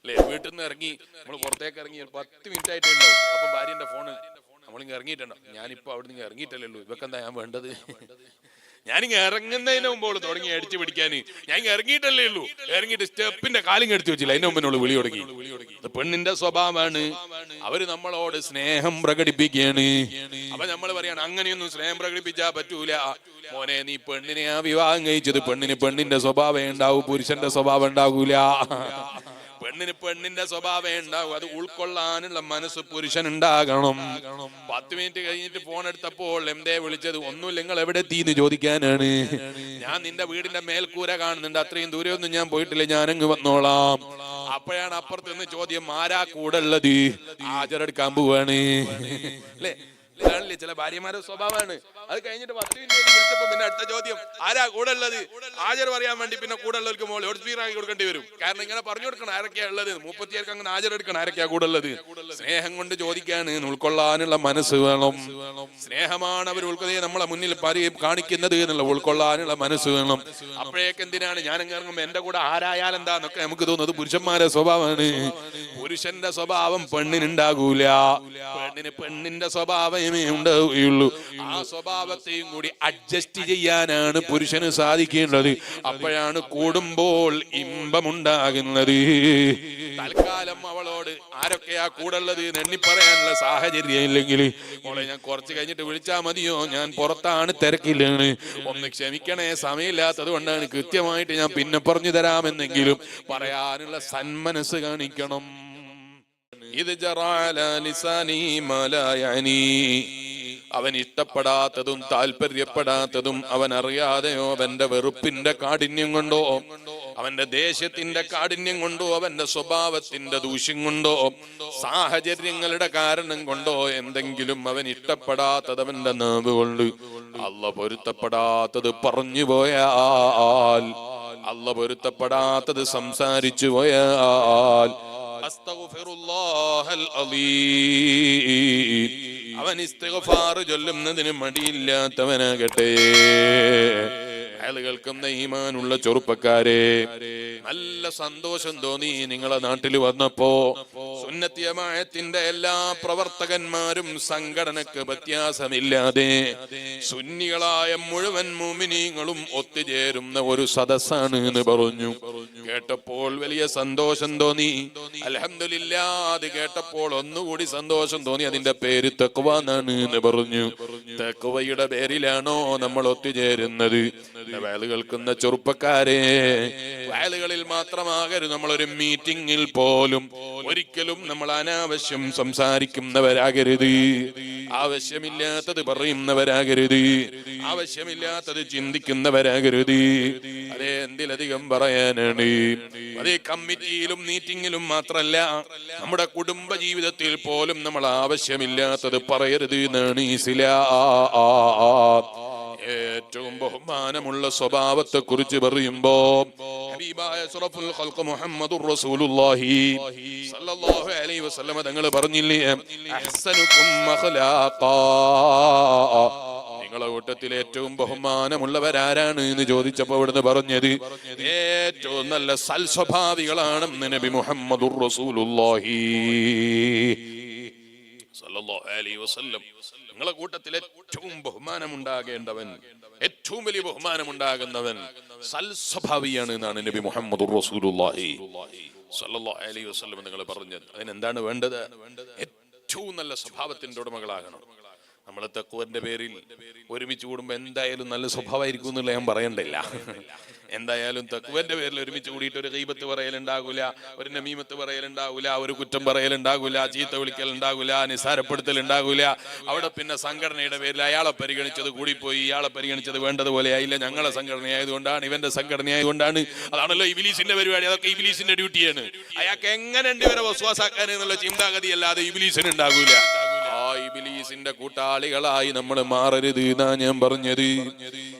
അല്ലെ? വീട്ടിൽ നിന്ന് ഇറങ്ങി നമ്മൾ പുറത്തേക്ക് ഇറങ്ങി 10 മിനിറ്റ് ആയിട്ടേ ഉണ്ടാവും. അപ്പം ഭാര്യന്റെ ഫോണ് നമ്മളിങ്ങ് ഇറങ്ങിയിട്ടുണ്ടാവും. ഞാനിപ്പോ അവിടെ നിന്ന് ഇറങ്ങിയിട്ടല്ലേ ഉള്ളൂ, ഇവക്കെന്താ ഞാൻ വേണ്ടത്? ഞാനിങ്ങ് ഇറങ്ങുന്നതിന് മുമ്പോള് തുടങ്ങി അടിച്ചു പിടിക്കാന്. ഞാൻ ഇറങ്ങിയിട്ടല്ലേ ഉള്ളൂ, ഇറങ്ങിയിട്ട് സ്റ്റെപ്പിന്റെ കാലിങ് എടുത്തു വെച്ചില്ല, അതിന് മുമ്പിനോട് വിളി തുടങ്ങി. പെണ്ണിന്റെ സ്വഭാവമാണ്. അവര് നമ്മളോട് സ്നേഹം പ്രകടിപ്പിക്കുകയാണ്. അപ്പൊ നമ്മൾ പറയാണ് അങ്ങനെയൊന്നും സ്നേഹം പ്രകടിപ്പിച്ചാ പറ്റൂല. മോനെ, നീ പെണ്ണിനെയാ വിവാഹം കഴിച്ചത്, പെണ്ണിന് പെണ്ണിന്റെ സ്വഭാവം ഉണ്ടാവും, പുരുഷന്റെ സ്വഭാവം ഉണ്ടാകൂല. പെണ്ണിന് പെണ്ണിന്റെ സ്വഭാവം ഉണ്ടാവും, അത് ഉൾക്കൊള്ളാനുള്ള മനസ്സ് പുരുഷൻ ഉണ്ടാകണം. 10 മിനിറ്റ് കഴിഞ്ഞിട്ട് ഫോൺ എടുത്തപ്പോൾ എന്തേ വിളിച്ചത്? ഒന്നുമില്ല, നിങ്ങൾ എവിടെ എത്തിന്ന് ചോദിക്കാനാണ്. ഞാൻ നിന്റെ വീടിന്റെ മേൽക്കൂര കാണുന്നുണ്ട്, അത്രയും ദൂരമൊന്നും ഞാൻ പോയിട്ടില്ല, ഞാനങ്ങ് വന്നോളാം. അപ്പോഴാണ് അപ്പുറത്ത് നിന്ന് ചോദ്യം, ആരാ കൂടെ ഉള്ളത്? ഹാജരെടുക്കാൻ പോവാണ്. അല്ലേ? ഇതാണല്ലേ ചില ഭാര്യമാരുടെ സ്വഭാവമാണ്. അത് കഴിഞ്ഞിട്ട് 10 മിനിറ്റ് വിളിച്ചപ്പോ പിന്നെ അടുത്ത ചോദ്യം, ആരാ കൂടെ ഉള്ളത്? ഹാജർ പറയാൻ വേണ്ടി പിന്നെ കൂടെ ഉള്ളവർക്ക് മോൾ സ്പീറാക്കി കൊടുക്കേണ്ടി വരും. കാരണം ഇങ്ങനെ പറഞ്ഞു കൊടുക്കണം ആരൊക്കെയാ ഉള്ളത്. 30 അങ്ങനെ ഹാജർ എടുക്കണം, ആരൊക്കെയാ കൂടെ ഉള്ളത്. സ്നേഹം കൊണ്ട് ചോദിക്കാണ്, ഉൾക്കൊള്ളാനുള്ള മനസ്സ് വേണം. സ്നേഹമാണ് അവർ നമ്മളെ മുന്നിൽ കാണിക്കുന്നത് എന്നുള്ള ഉൾക്കൊള്ളാനുള്ള മനസ്സ് വേണം. അപ്പോഴേക്ക് എന്തിനാണ് ഞാൻ ഇറങ്ങുമ്പോൾ എന്റെ കൂടെ ആരായാൽ എന്താന്നൊക്കെ നമുക്ക് തോന്നുന്നത് പുരുഷന്മാരുടെ സ്വഭാവമാണ്. പുരുഷന്റെ സ്വഭാവം പെണ്ണിനുണ്ടാകൂല, പെണ്ണിന് പെണ്ണിന്റെ സ്വഭാവമേ ഉണ്ടാവുകയുള്ളൂ. ആ സ്വഭാവത്തെയും കൂടി അഡ്ജസ്റ്റ് ചെയ്യാനാണ് പുരുഷന് സാധിക്കേണ്ടത്. അപ്പോഴാണ് കൂടുമ്പോൾ ഇമ്പമുണ്ടാകുന്നത്. തൽക്കാലം അവളോട് ആരൊക്കെയാ കൂടുള്ളത് എണ്ണി പറയാനുള്ള സാഹചര്യം ഇല്ലെങ്കിൽ, മോളെ ഞാൻ കുറച്ച് കഴിഞ്ഞിട്ട് വിളിച്ചാ മതിയോ, ഞാൻ പുറത്താണ്, തിരക്കില്ലാണ്, ഒന്ന് ക്ഷമിക്കണേ, സമയമില്ലാത്തത് കൊണ്ടാണ്, കൃത്യമായിട്ട് ഞാൻ പിന്നെ പറഞ്ഞു തരാമെന്നെങ്കിലും പറയാനുള്ള സന്മനസ് കാണിക്കണം. ഇത് അവൻ ഇഷ്ടപ്പെടാത്തതും താല്പര്യപ്പെടാത്തതും അവൻ അറിയാതെയോ അവന്റെ വെറുപ്പിന്റെ കാഠിന്യം കൊണ്ടോ, അവന്റെ ദേഷ്യത്തിന്റെ കാഠിന്യം കൊണ്ടോ, അവന്റെ സ്വഭാവത്തിന്റെ ദൂഷ്യം കൊണ്ടോ, സാഹചര്യങ്ങളുടെ കാരണം കൊണ്ടോ എന്തെങ്കിലും അവൻ ഇഷ്ടപ്പെടാത്തത് അവന്റെ നാവ് കൊണ്ട് അല്ലാഹു പൊരുത്തപ്പെടാത്തത് പറഞ്ഞു പോയാൽ, അല്ലാഹു പൊരുത്തപ്പെടാത്തത് സംസാരിച്ചു പോയാൽ, അസ്തഗ്ഫിറുല്ലാഹൽ അലീം, അവൻ ഇസ്തിഗ്ഫാർ ചൊല്ലുന്നതിന് മടിയില്ലാത്തവനാകട്ടെ. കേൾക്കുന്ന ഈമാനുള്ള ചെറുപ്പക്കാരെ, നല്ല സന്തോഷം തോന്നി നിങ്ങളെ നാട്ടിൽ വന്നപ്പോ. സുന്നത്തി ജമാഅത്തിന്റെ എല്ലാ പ്രവർത്തകന്മാരും സംഘടനക്ക് വ്യത്യാസമില്ലാതെ സുന്നികളായ മുഴുവൻ മുഅ്മിനീങ്ങളും ഒത്തുചേരുന്ന ഒരു സദസ്സാണ് എന്ന് പറഞ്ഞു. കേട്ടപ്പോൾ വലിയ സന്തോഷം തോന്നി. അൽഹംദുലില്ലാ, അത് കേട്ടപ്പോൾ ഒന്നുകൂടി സന്തോഷം തോന്നി. അതിന്റെ പേര് തഖ്വ എന്നാണ് എന്ന് പറഞ്ഞു. തഖ്വയുടെ പേരിലാണോ നമ്മൾ ഒത്തുചേരുന്നത്? വയല് കേൾക്കുന്ന ചെറുപ്പക്കാരെ, വയലുകളിൽ മാത്രമാകരുത്, നമ്മളൊരു മീറ്റിംഗിൽ പോലും ഒരിക്കലും നമ്മൾ അനാവശ്യം സംസാരിക്കുന്നവരാകരുത്, ആവശ്യമില്ലാത്തത് പറയുന്നവരാകരുത്, ആവശ്യമില്ലാത്തത് ചിന്തിക്കുന്നവരാകരുത്. അതേ, എന്തിലധികം പറയാനാണ്. അതേ, കമ്മിറ്റിയിലും മീറ്റിംഗിലും മാത്രല്ല, നമ്മുടെ കുടുംബ ജീവിതത്തിൽ പോലും നമ്മൾ ആവശ്യമില്ലാത്തത് പറയരുത് എന്നാണ് ഇസ്ലാം. ഏറ്റവും ബഹുമാനമുള്ള സ്വഭാവത്തെ കുറിച്ച് പറയുമ്പോ ഹബീബായ അഷ്റഫുൽ ഖൽഖ് മുഹമ്മദുർ റസൂലുള്ളാഹി സ്വല്ലല്ലാഹു അലൈഹി വസല്ലം തങ്ങൾ പറഞ്ഞില്ലേ, അഹ്സനുകും അഖ്ലാഖാ, നിങ്ങളെ കൂട്ടത്തിൽ ഏറ്റവും ബഹുമാനമുള്ളവരാരാണ് എന്ന് ചോദിച്ചപ്പോൾ ഇവിടുന്ന് പറഞ്ഞത് ഏറ്റവും നല്ല സൽസ്വഭാവികളാണെന്ന് നബി മുഹമ്മദുർ റസൂലുള്ളാഹി സ്വല്ലല്ലാഹു അലൈഹി വസല്ലം. നിങ്ങളെ കൂട്ടത്തിൽ ഏറ്റവും ബഹുമാനമുണ്ടാകേണ്ടവൻ, ഏറ്റവും വലിയ ബഹുമാനമുണ്ടാകുന്നവൻ സൽസ്വഭാവിയാണ് എന്നാണ് നബി മുഹമ്മദുർ റസൂലുള്ളാഹി സ്വല്ലല്ലാഹു അലൈഹി വസല്ലം നിങ്ങൾ പറഞ്ഞത്. അതിനെന്താണ് വേണ്ടത്? ഏറ്റവും നല്ല സ്വഭാവത്തിന്റെ ഉടമകളാകണം. നമ്മൾ തഖ്വന്റെ പേരിൽ ഒരുമിച്ച് കൂടുമ്പോ എന്തായാലും നല്ല സ്വഭാവമായിരിക്കും എന്നുള്ള ഞാൻ പറയണ്ടില്ല. എന്തായാലും തഖ്വന്റെ പേരിൽ ഒരുമിച്ച് കൂടിയിട്ട് ഒരു ഗീബത്ത് പറയലുണ്ടാകൂല, ഒരു നമീമത്ത് പറയലുണ്ടാകൂല, ഒരു കുറ്റം പറയലുണ്ടാകൂല, ചീത്ത വിളിക്കൽ ഉണ്ടാകൂല, നിസാരപ്പെടുത്തൽ ഉണ്ടാകൂല. അവിടെ പിന്നെ സംഘടനയുടെ പേരിൽ അയാളെ പരിഗണിച്ചത് കൂടിപ്പോയി, ഇയാളെ പരിഗണിച്ചത് വേണ്ടതുപോലെ ആയില്ല, ഞങ്ങളെ സംഘടനയായതുകൊണ്ടാണ്, ഇവന്റെ സംഘടനയായതുകൊണ്ടാണ്. അതാണല്ലോ ഇബ്ലീസിന്റെ പരിപാടി. അതൊക്കെ ഇബ്ലീസിന്റെ ഡ്യൂട്ടിയാണ്. അയാൾക്ക് എങ്ങനെ ഉണ്ട് ഇവരെ വസ്വാസാക്കാൻ എന്നുള്ള ചിന്താഗതി അല്ലാതെ ഇബ്ലീസിന് ഉണ്ടാകൂല. ആ ഇബ്ലീസിന്റെ കൂട്ടാളികളായി നമ്മൾ മാറരുത് എന്നാ ഞാൻ പറഞ്ഞത്.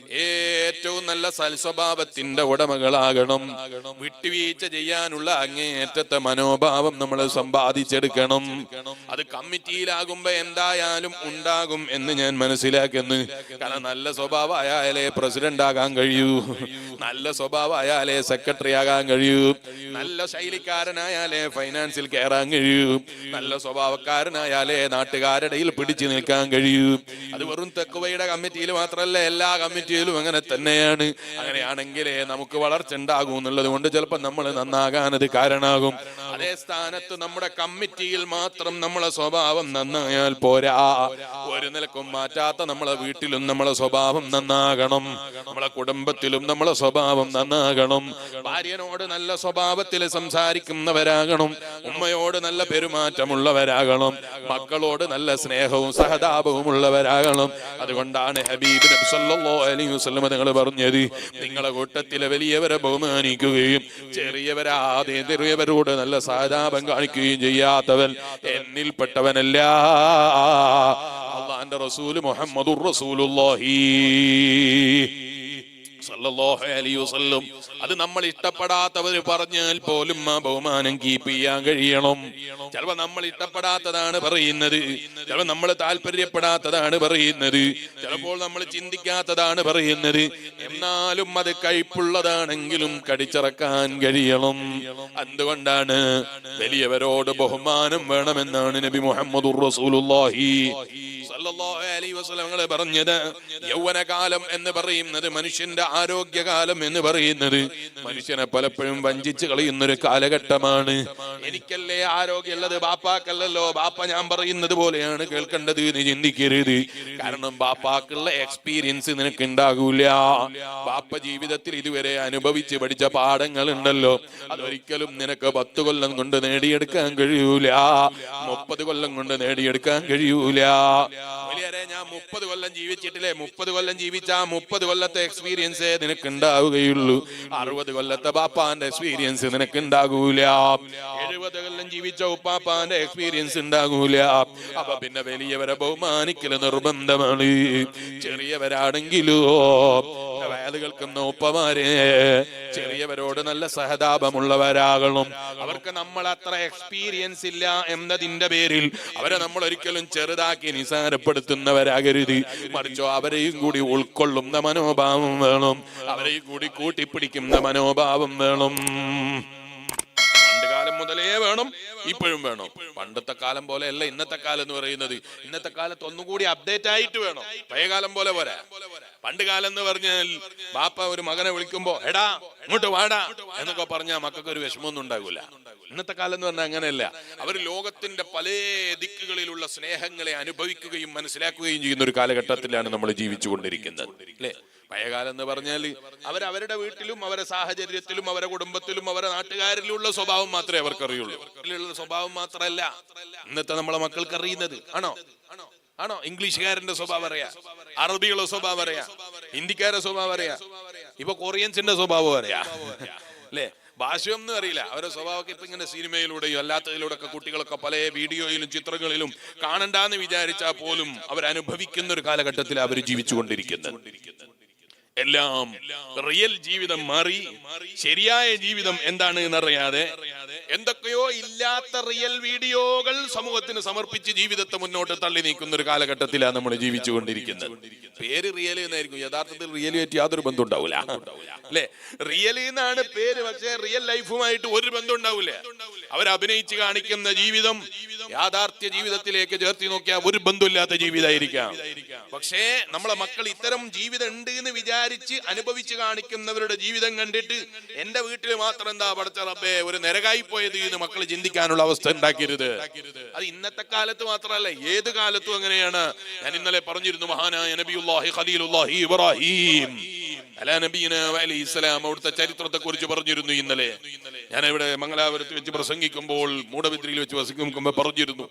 ഏറ്റവും നല്ല സൽസ്വഭാവത്തിന്റെ ഉടമകളാകണം. വിട്ടുവീഴ്ച ചെയ്യാനുള്ള അങ്ങേയറ്റത്തെ മനോഭാവം നമ്മൾ സമ്പാദിച്ചെടുക്കണം. അത് കമ്മിറ്റിയിലാകുമ്പോ എന്തായാലും ഉണ്ടാകും എന്ന് ഞാൻ മനസ്സിലാക്കുന്നു. കാരണം നല്ല സ്വഭാവമായാലേ പ്രസിഡന്റ് ആകാൻ കഴിയൂ, നല്ല സ്വഭാവമായാലേ സെക്രട്ടറി ആകാൻ കഴിയൂ, നല്ല ശൈലിക്കാരനായാലേ ഫൈനാൻസിൽ കയറാൻ കഴിയൂ, നല്ല സ്വഭാവക്കാരനായാലേ നാട്ടുകാരുടെ പിടിച്ചു നിൽക്കാൻ കഴിയൂ. അത് വെറും തെക്കുവയുടെ കമ്മിറ്റിയിൽ മാത്രമല്ല, എല്ലാ കമ്മിറ്റിയിലും അങ്ങനെ തന്നെയാണ്. അങ്ങനെയാണെങ്കിലേ നമുക്ക് വളർച്ച ഉണ്ടാകും എന്നുള്ളത് കൊണ്ട് ചിലപ്പോൾ നമ്മൾ നന്നാകാൻ അത് കാരണമാകും. അതേ സ്ഥാനത്ത് നമ്മുടെ കമ്മിറ്റിയിൽ മാത്രം നമ്മളെ സ്വഭാവം നന്നായാൽ പോരാ, ഒരു നിലക്കും മാറ്റാത്ത നമ്മളെ വീട്ടിലും നമ്മളെ സ്വഭാവം നന്നാകണം, നമ്മളെ കുടുംബത്തിലും നമ്മളെ സ്വഭാവം നന്നാകണം. ഭാര്യനോട് നല്ല സ്വഭാവത്തിൽ സംസാരിക്കുന്നവരാകണം, ഉമ്മയോട് നല്ല പെരുമാറ്റമുള്ളവരാകണം, മക്കളോട് നല്ല സ്നേഹവും സഹതാപവും ഉള്ളവരാകണം. അതുകൊണ്ടാണ് ഹബീബ് നബി സല്ലല്ലാഹു അലൈഹി വസല്ലം തങ്ങൾ പറഞ്ഞത്, നിങ്ങളെ കൂട്ടത്തിലെ വലിയവരെ ബഹുമാനിക്കുകയും ചെറിയവരോട് നല്ല സഹതാപം കാണിക്കുകയും ചെയ്യാത്തവൻ എന്നിൽപ്പെട്ടവനല്ല. അല്ലാഹുവിന്റെ റസൂൽ മുഹമ്മദുർ റസൂലുള്ളാഹി സല്ലല്ലാഹു അലൈഹി വസല്ലം. അത് നമ്മൾ ഇഷ്ടപ്പെടാത്തവർ പറഞ്ഞാൽ പോലും ആ ബഹുമാനം കീപ്പ് ചെയ്യാൻ കഴിയണം. ചിലപ്പോ നമ്മൾ ഇഷ്ടപ്പെടാത്തതാണ് പറയുന്നത്, ചിലപ്പോൾ നമ്മൾ താല്പര്യപ്പെടാത്തതാണ് പറയുന്നത്, ചിലപ്പോൾ നമ്മൾ ചിന്തിക്കാത്തതാണ് പറയുന്നത്. എന്നാലും അത് കയ്പുള്ളതാണെങ്കിലും കടിച്ചിറക്കാൻ കഴിയണം. എന്തുകൊണ്ടാണ്? വലിയവരോട് ബഹുമാനം വേണമെന്നാണ് നബി മുഹമ്മദുർ റസൂലുള്ളാഹി സല്ലല്ലാഹു അലൈഹി വസല്ലം പറഞ്ഞത്. യൗവനകാലം എന്ന് പറയുന്നത് മനുഷ്യന്റെ ആരോഗ്യകാലം എന്ന് പറയുന്നത് മനുഷ്യനെ പലപ്പോഴും വഞ്ചിച്ച് കളയുന്നൊരു കാലഘട്ടമാണ്. എനിക്കല്ലേ ആരോഗ്യമുള്ളത്, ബാപ്പാക്കല്ലല്ലോ. ബാപ്പ ഞാൻ പറയുന്നത് പോലെയാണ് കേൾക്കേണ്ടത് എന്ന് ചിന്തിക്കരുത്. കാരണം ബാപ്പാക്കുള്ള എക്സ്പീരിയൻസ് നിനക്ക് ഉണ്ടാകൂല. ബാപ്പ ജീവിതത്തിൽ ഇതുവരെ അനുഭവിച്ച് പഠിച്ച പാഠങ്ങൾ ഉണ്ടല്ലോ, അതൊരിക്കലും നിനക്ക് 10 കൊല്ലം കൊണ്ട് നേടിയെടുക്കാൻ കഴിയൂല, 30 കൊല്ലം കൊണ്ട് നേടിയെടുക്കാൻ കഴിയൂല. വലിയരെ ഞാൻ 30 കൊല്ലം ജീവിച്ചിട്ടില്ലേ, 30 കൊല്ലം ജീവിച്ച 30 കൊല്ലത്തെ എക്സ്പീരിയൻസ് നിനക്ക് ഉണ്ടാവുകയുള്ളൂ. 60 കൊല്ലത്തെ ബാപ്പാന്റെ എക്സ്പീരിയൻസ് നിനക്ക് ഉണ്ടാകൂല. 70 കൊല്ലം ജീവിച്ച ഉപ്പാപ്പാന്റെ എക്സ്പീരിയൻസ് ഉണ്ടാകൂല. അപ്പൊ പിന്നെ വലിയവരെ ബഹുമാനിക്കൽ നിർബന്ധമാണ്. ചെറിയവരാണെങ്കിലോ വയത് കേൾക്കുന്ന ഉപ്പമാരെ ചെറിയവരോട് നല്ല സഹതാപമുള്ളവരാകണം. അവർക്ക് നമ്മൾ അത്ര എക്സ്പീരിയൻസ് ഇല്ല എന്നതിന്റെ പേരിൽ അവരെ നമ്മൾ ഒരിക്കലും ചെറുതാക്കി നിസാരപ്പെടുത്തുന്നവരാകരുത്. മറിച്ചോ അവരെയും കൂടി ഉൾക്കൊള്ളുന്ന മനോഭാവം വേണം, അവരെയും കൂടി കൂട്ടിപ്പിടിക്കുന്ന മനോഭാവം വേണം. പണ്ട് കാലം മുതലേ വേണം, ഇപ്പോഴും വേണം. പണ്ടത്തെ കാലം പോലെ അല്ല ഇന്നത്തെ കാലം എന്ന് പറയുന്നത്. ഇന്നത്തെ കാലത്ത് ഒന്നുകൂടി അപ്ഡേറ്റ് ആയിട്ട് വേണം, പഴയ കാലം പോലെ പോരാ. പണ്ട് കാലം എന്ന് പറഞ്ഞാൽ ബാപ്പ ഒരു മകനെ വിളിക്കുമ്പോ എടാ ഇങ്ങോട്ട് വാടാ എന്നൊക്കെ പറഞ്ഞാൽ മക്കൾക്ക് ഒരു വിഷമമൊന്നും ഉണ്ടാകൂല. ഇന്നത്തെ കാലം എന്ന് പറഞ്ഞാൽ അങ്ങനെയല്ല. അവർ ലോകത്തിന്റെ പല ദിക്കുകളിലുള്ള സ്നേഹങ്ങളെ അനുഭവിക്കുകയും മനസ്സിലാക്കുകയും ചെയ്യുന്ന ഒരു കാലഘട്ടത്തിലാണ് നമ്മൾ ജീവിച്ചുകൊണ്ടിരിക്കുന്നത്, അല്ലേ? പഴയകാലം എന്ന് പറഞ്ഞാൽ അവരവരുടെ വീട്ടിലും അവരുടെ സാഹചര്യത്തിലും അവരുടെ കുടുംബത്തിലും അവരുടെ നാട്ടുകാരിലുള്ള സ്വഭാവം മാത്രമേ അവർക്കറിയുള്ളൂ. സ്വഭാവം മാത്രമല്ല ഇന്നത്തെ നമ്മളെ മക്കൾക്ക് അറിയുന്നത്. ആണോ? ഇംഗ്ലീഷുകാരന്റെ സ്വഭാവം അറിയാം, അറബികളുടെ സ്വഭാവം അറിയാം, ഹിന്ദിക്കാരുടെ സ്വഭാവം അറിയാം, ഇപ്പൊ കൊറിയൻസിന്റെ സ്വഭാവം അറിയാം, അല്ലേ? ഭാഷയൊന്നും അറിയില്ല. അവരുടെ സ്വഭാവമൊക്കെ ഇപ്പൊ ഇങ്ങനെ സിനിമയിലൂടെയും അല്ലാത്തതിലൂടെ ഒക്കെ കുട്ടികളൊക്കെ പല വീഡിയോയിലും ചിത്രങ്ങളിലും കാണണ്ടെന്ന് വിചാരിച്ചാൽ പോലും അവരനുഭവിക്കുന്ന ഒരു കാലഘട്ടത്തിൽ അവർ ജീവിച്ചുകൊണ്ടിരിക്കുന്നത്. എല്ലാം റിയൽ ജീവിതം മാറി ശരിയായ ജീവിതം എന്താണ് എന്നറിയാതെ എന്തൊക്കെയോ ഇല്ലാത്ത റിയൽ വീഡിയോകൾ സമൂഹത്തിന് സമർപ്പിച്ച് ജീവിതത്തെ മുന്നോട്ട് തള്ളി നീക്കുന്ന ഒരു കാലഘട്ടത്തിലാണ് നമ്മൾ ജീവിച്ചുകൊണ്ടിരിക്കുന്നത്. പേര് റിയൽ എന്നായിരിക്കും, യഥാർത്ഥത്തിൽ റിയലുമായിട്ട് യാതൊരു ബന്ധം ഉണ്ടാവില്ല, അല്ലെ? റിയൽ എന്നാണ് പേര്, പക്ഷേ റിയൽ ലൈഫുമായിട്ട് ഒരു ബന്ധം ഉണ്ടാവില്ല. അവരഭിനയിച്ച് കാണിക്കുന്ന ജീവിതം യാഥാർത്ഥ്യ ജീവിതത്തിലേക്ക് ചേർത്തി നോക്കിയാൽ ഒരു ബന്ധമില്ലാത്ത ജീവിതമായിരിക്കാം. പക്ഷേ നമ്മളെ മക്കൾ ഇത്തരം ജീവിതം ഉണ്ട് എന്ന് വിചാരിച്ച് അനുഭവിച്ച് കാണിക്കുന്നവരുടെ ജീവിതം കണ്ടിട്ട് എന്റെ വീട്ടിൽ മാത്രം എന്താ പഠിച്ച റബ്ബേ ഒരു നരകായി പോയത് എന്ന് മക്കൾ ചിന്തിക്കാനുള്ള അവസ്ഥ ഉണ്ടാക്കരുത്. അത് ഇന്നത്തെ കാലത്ത് മാത്രമല്ല, ഏത് കാലത്തും അങ്ങനെയാണ്. ഞാൻ ഇന്നലെ പറഞ്ഞിരുന്നു, മഹാനായ നബിയുല്ലാഹി ഖലീലുല്ലാഹി ഇബ്രാഹിം അലാ നബിയിന അലൈഹിസ്സലാം അവിടുത്തെ ചരിത്രത്തെ കുറിച്ച് പറഞ്ഞിരുന്നു. ഇന്നലെ ഞാൻ ഇവിടെ മംഗലാപുരത്ത് വെച്ച് പ്രസംഗിക്കുമ്പോൾ, മൂടബിദ്രിയിൽ വെച്ച് പ്രസംഗിക്കുമ്പോൾ പറഞ്ഞിരുന്നു,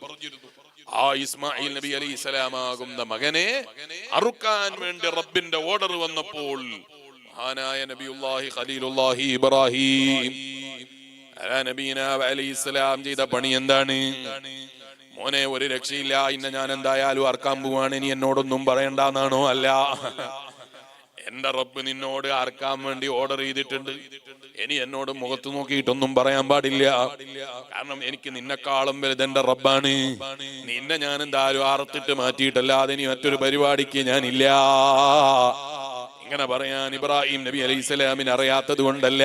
ആ ഇസ്മായിൽ നബി അലൈഹിസ്സലാം ആകുന്ന മകനെ അറുക്കാൻ വേണ്ടി റബ്ബിന്റെ ഓർഡർ വന്നപ്പോൾ മഹാനായ നബിയുല്ലാഹി ഖലീലുല്ലാഹി ഇബ്രാഹിം അലാ നബിയിന അലൈഹിസ്സലാം ചെയ്ത പണി എന്താണ്? മോനെ ഒരു രക്ഷയില്ല, ഇന്ന് ഞാൻ എന്തായാലും അറക്കാൻ പോവാണ്, ഇനി എന്നോടൊന്നും പറയണ്ടെന്നാണോ? അല്ല, എന്റെ റബ്ബ് നിന്നോട് അറക്കാൻ വേണ്ടി ഓർഡർ ചെയ്തിട്ടുണ്ട്. ഇനി എന്നോട് മുഖത്ത് നോക്കിയിട്ടൊന്നും പറയാൻ പാടില്ല. കാരണം എനിക്ക് നിന്നെക്കാളും വലുത് എന്റെ റബ്ബാണ്. നിന്നെ ഞാൻ എന്തായാലും അറുത്തിട്ട് മാറ്റിയിട്ടല്ലാതെ ഇനി മറ്റൊരു പരിപാടിക്ക് ഞാനില്ല. ഇങ്ങനെ പറയാൻ ഇബ്രാഹിം നബി അലൈഹി സ്വലാമിന് അറിയാത്തത് കൊണ്ടല്ല,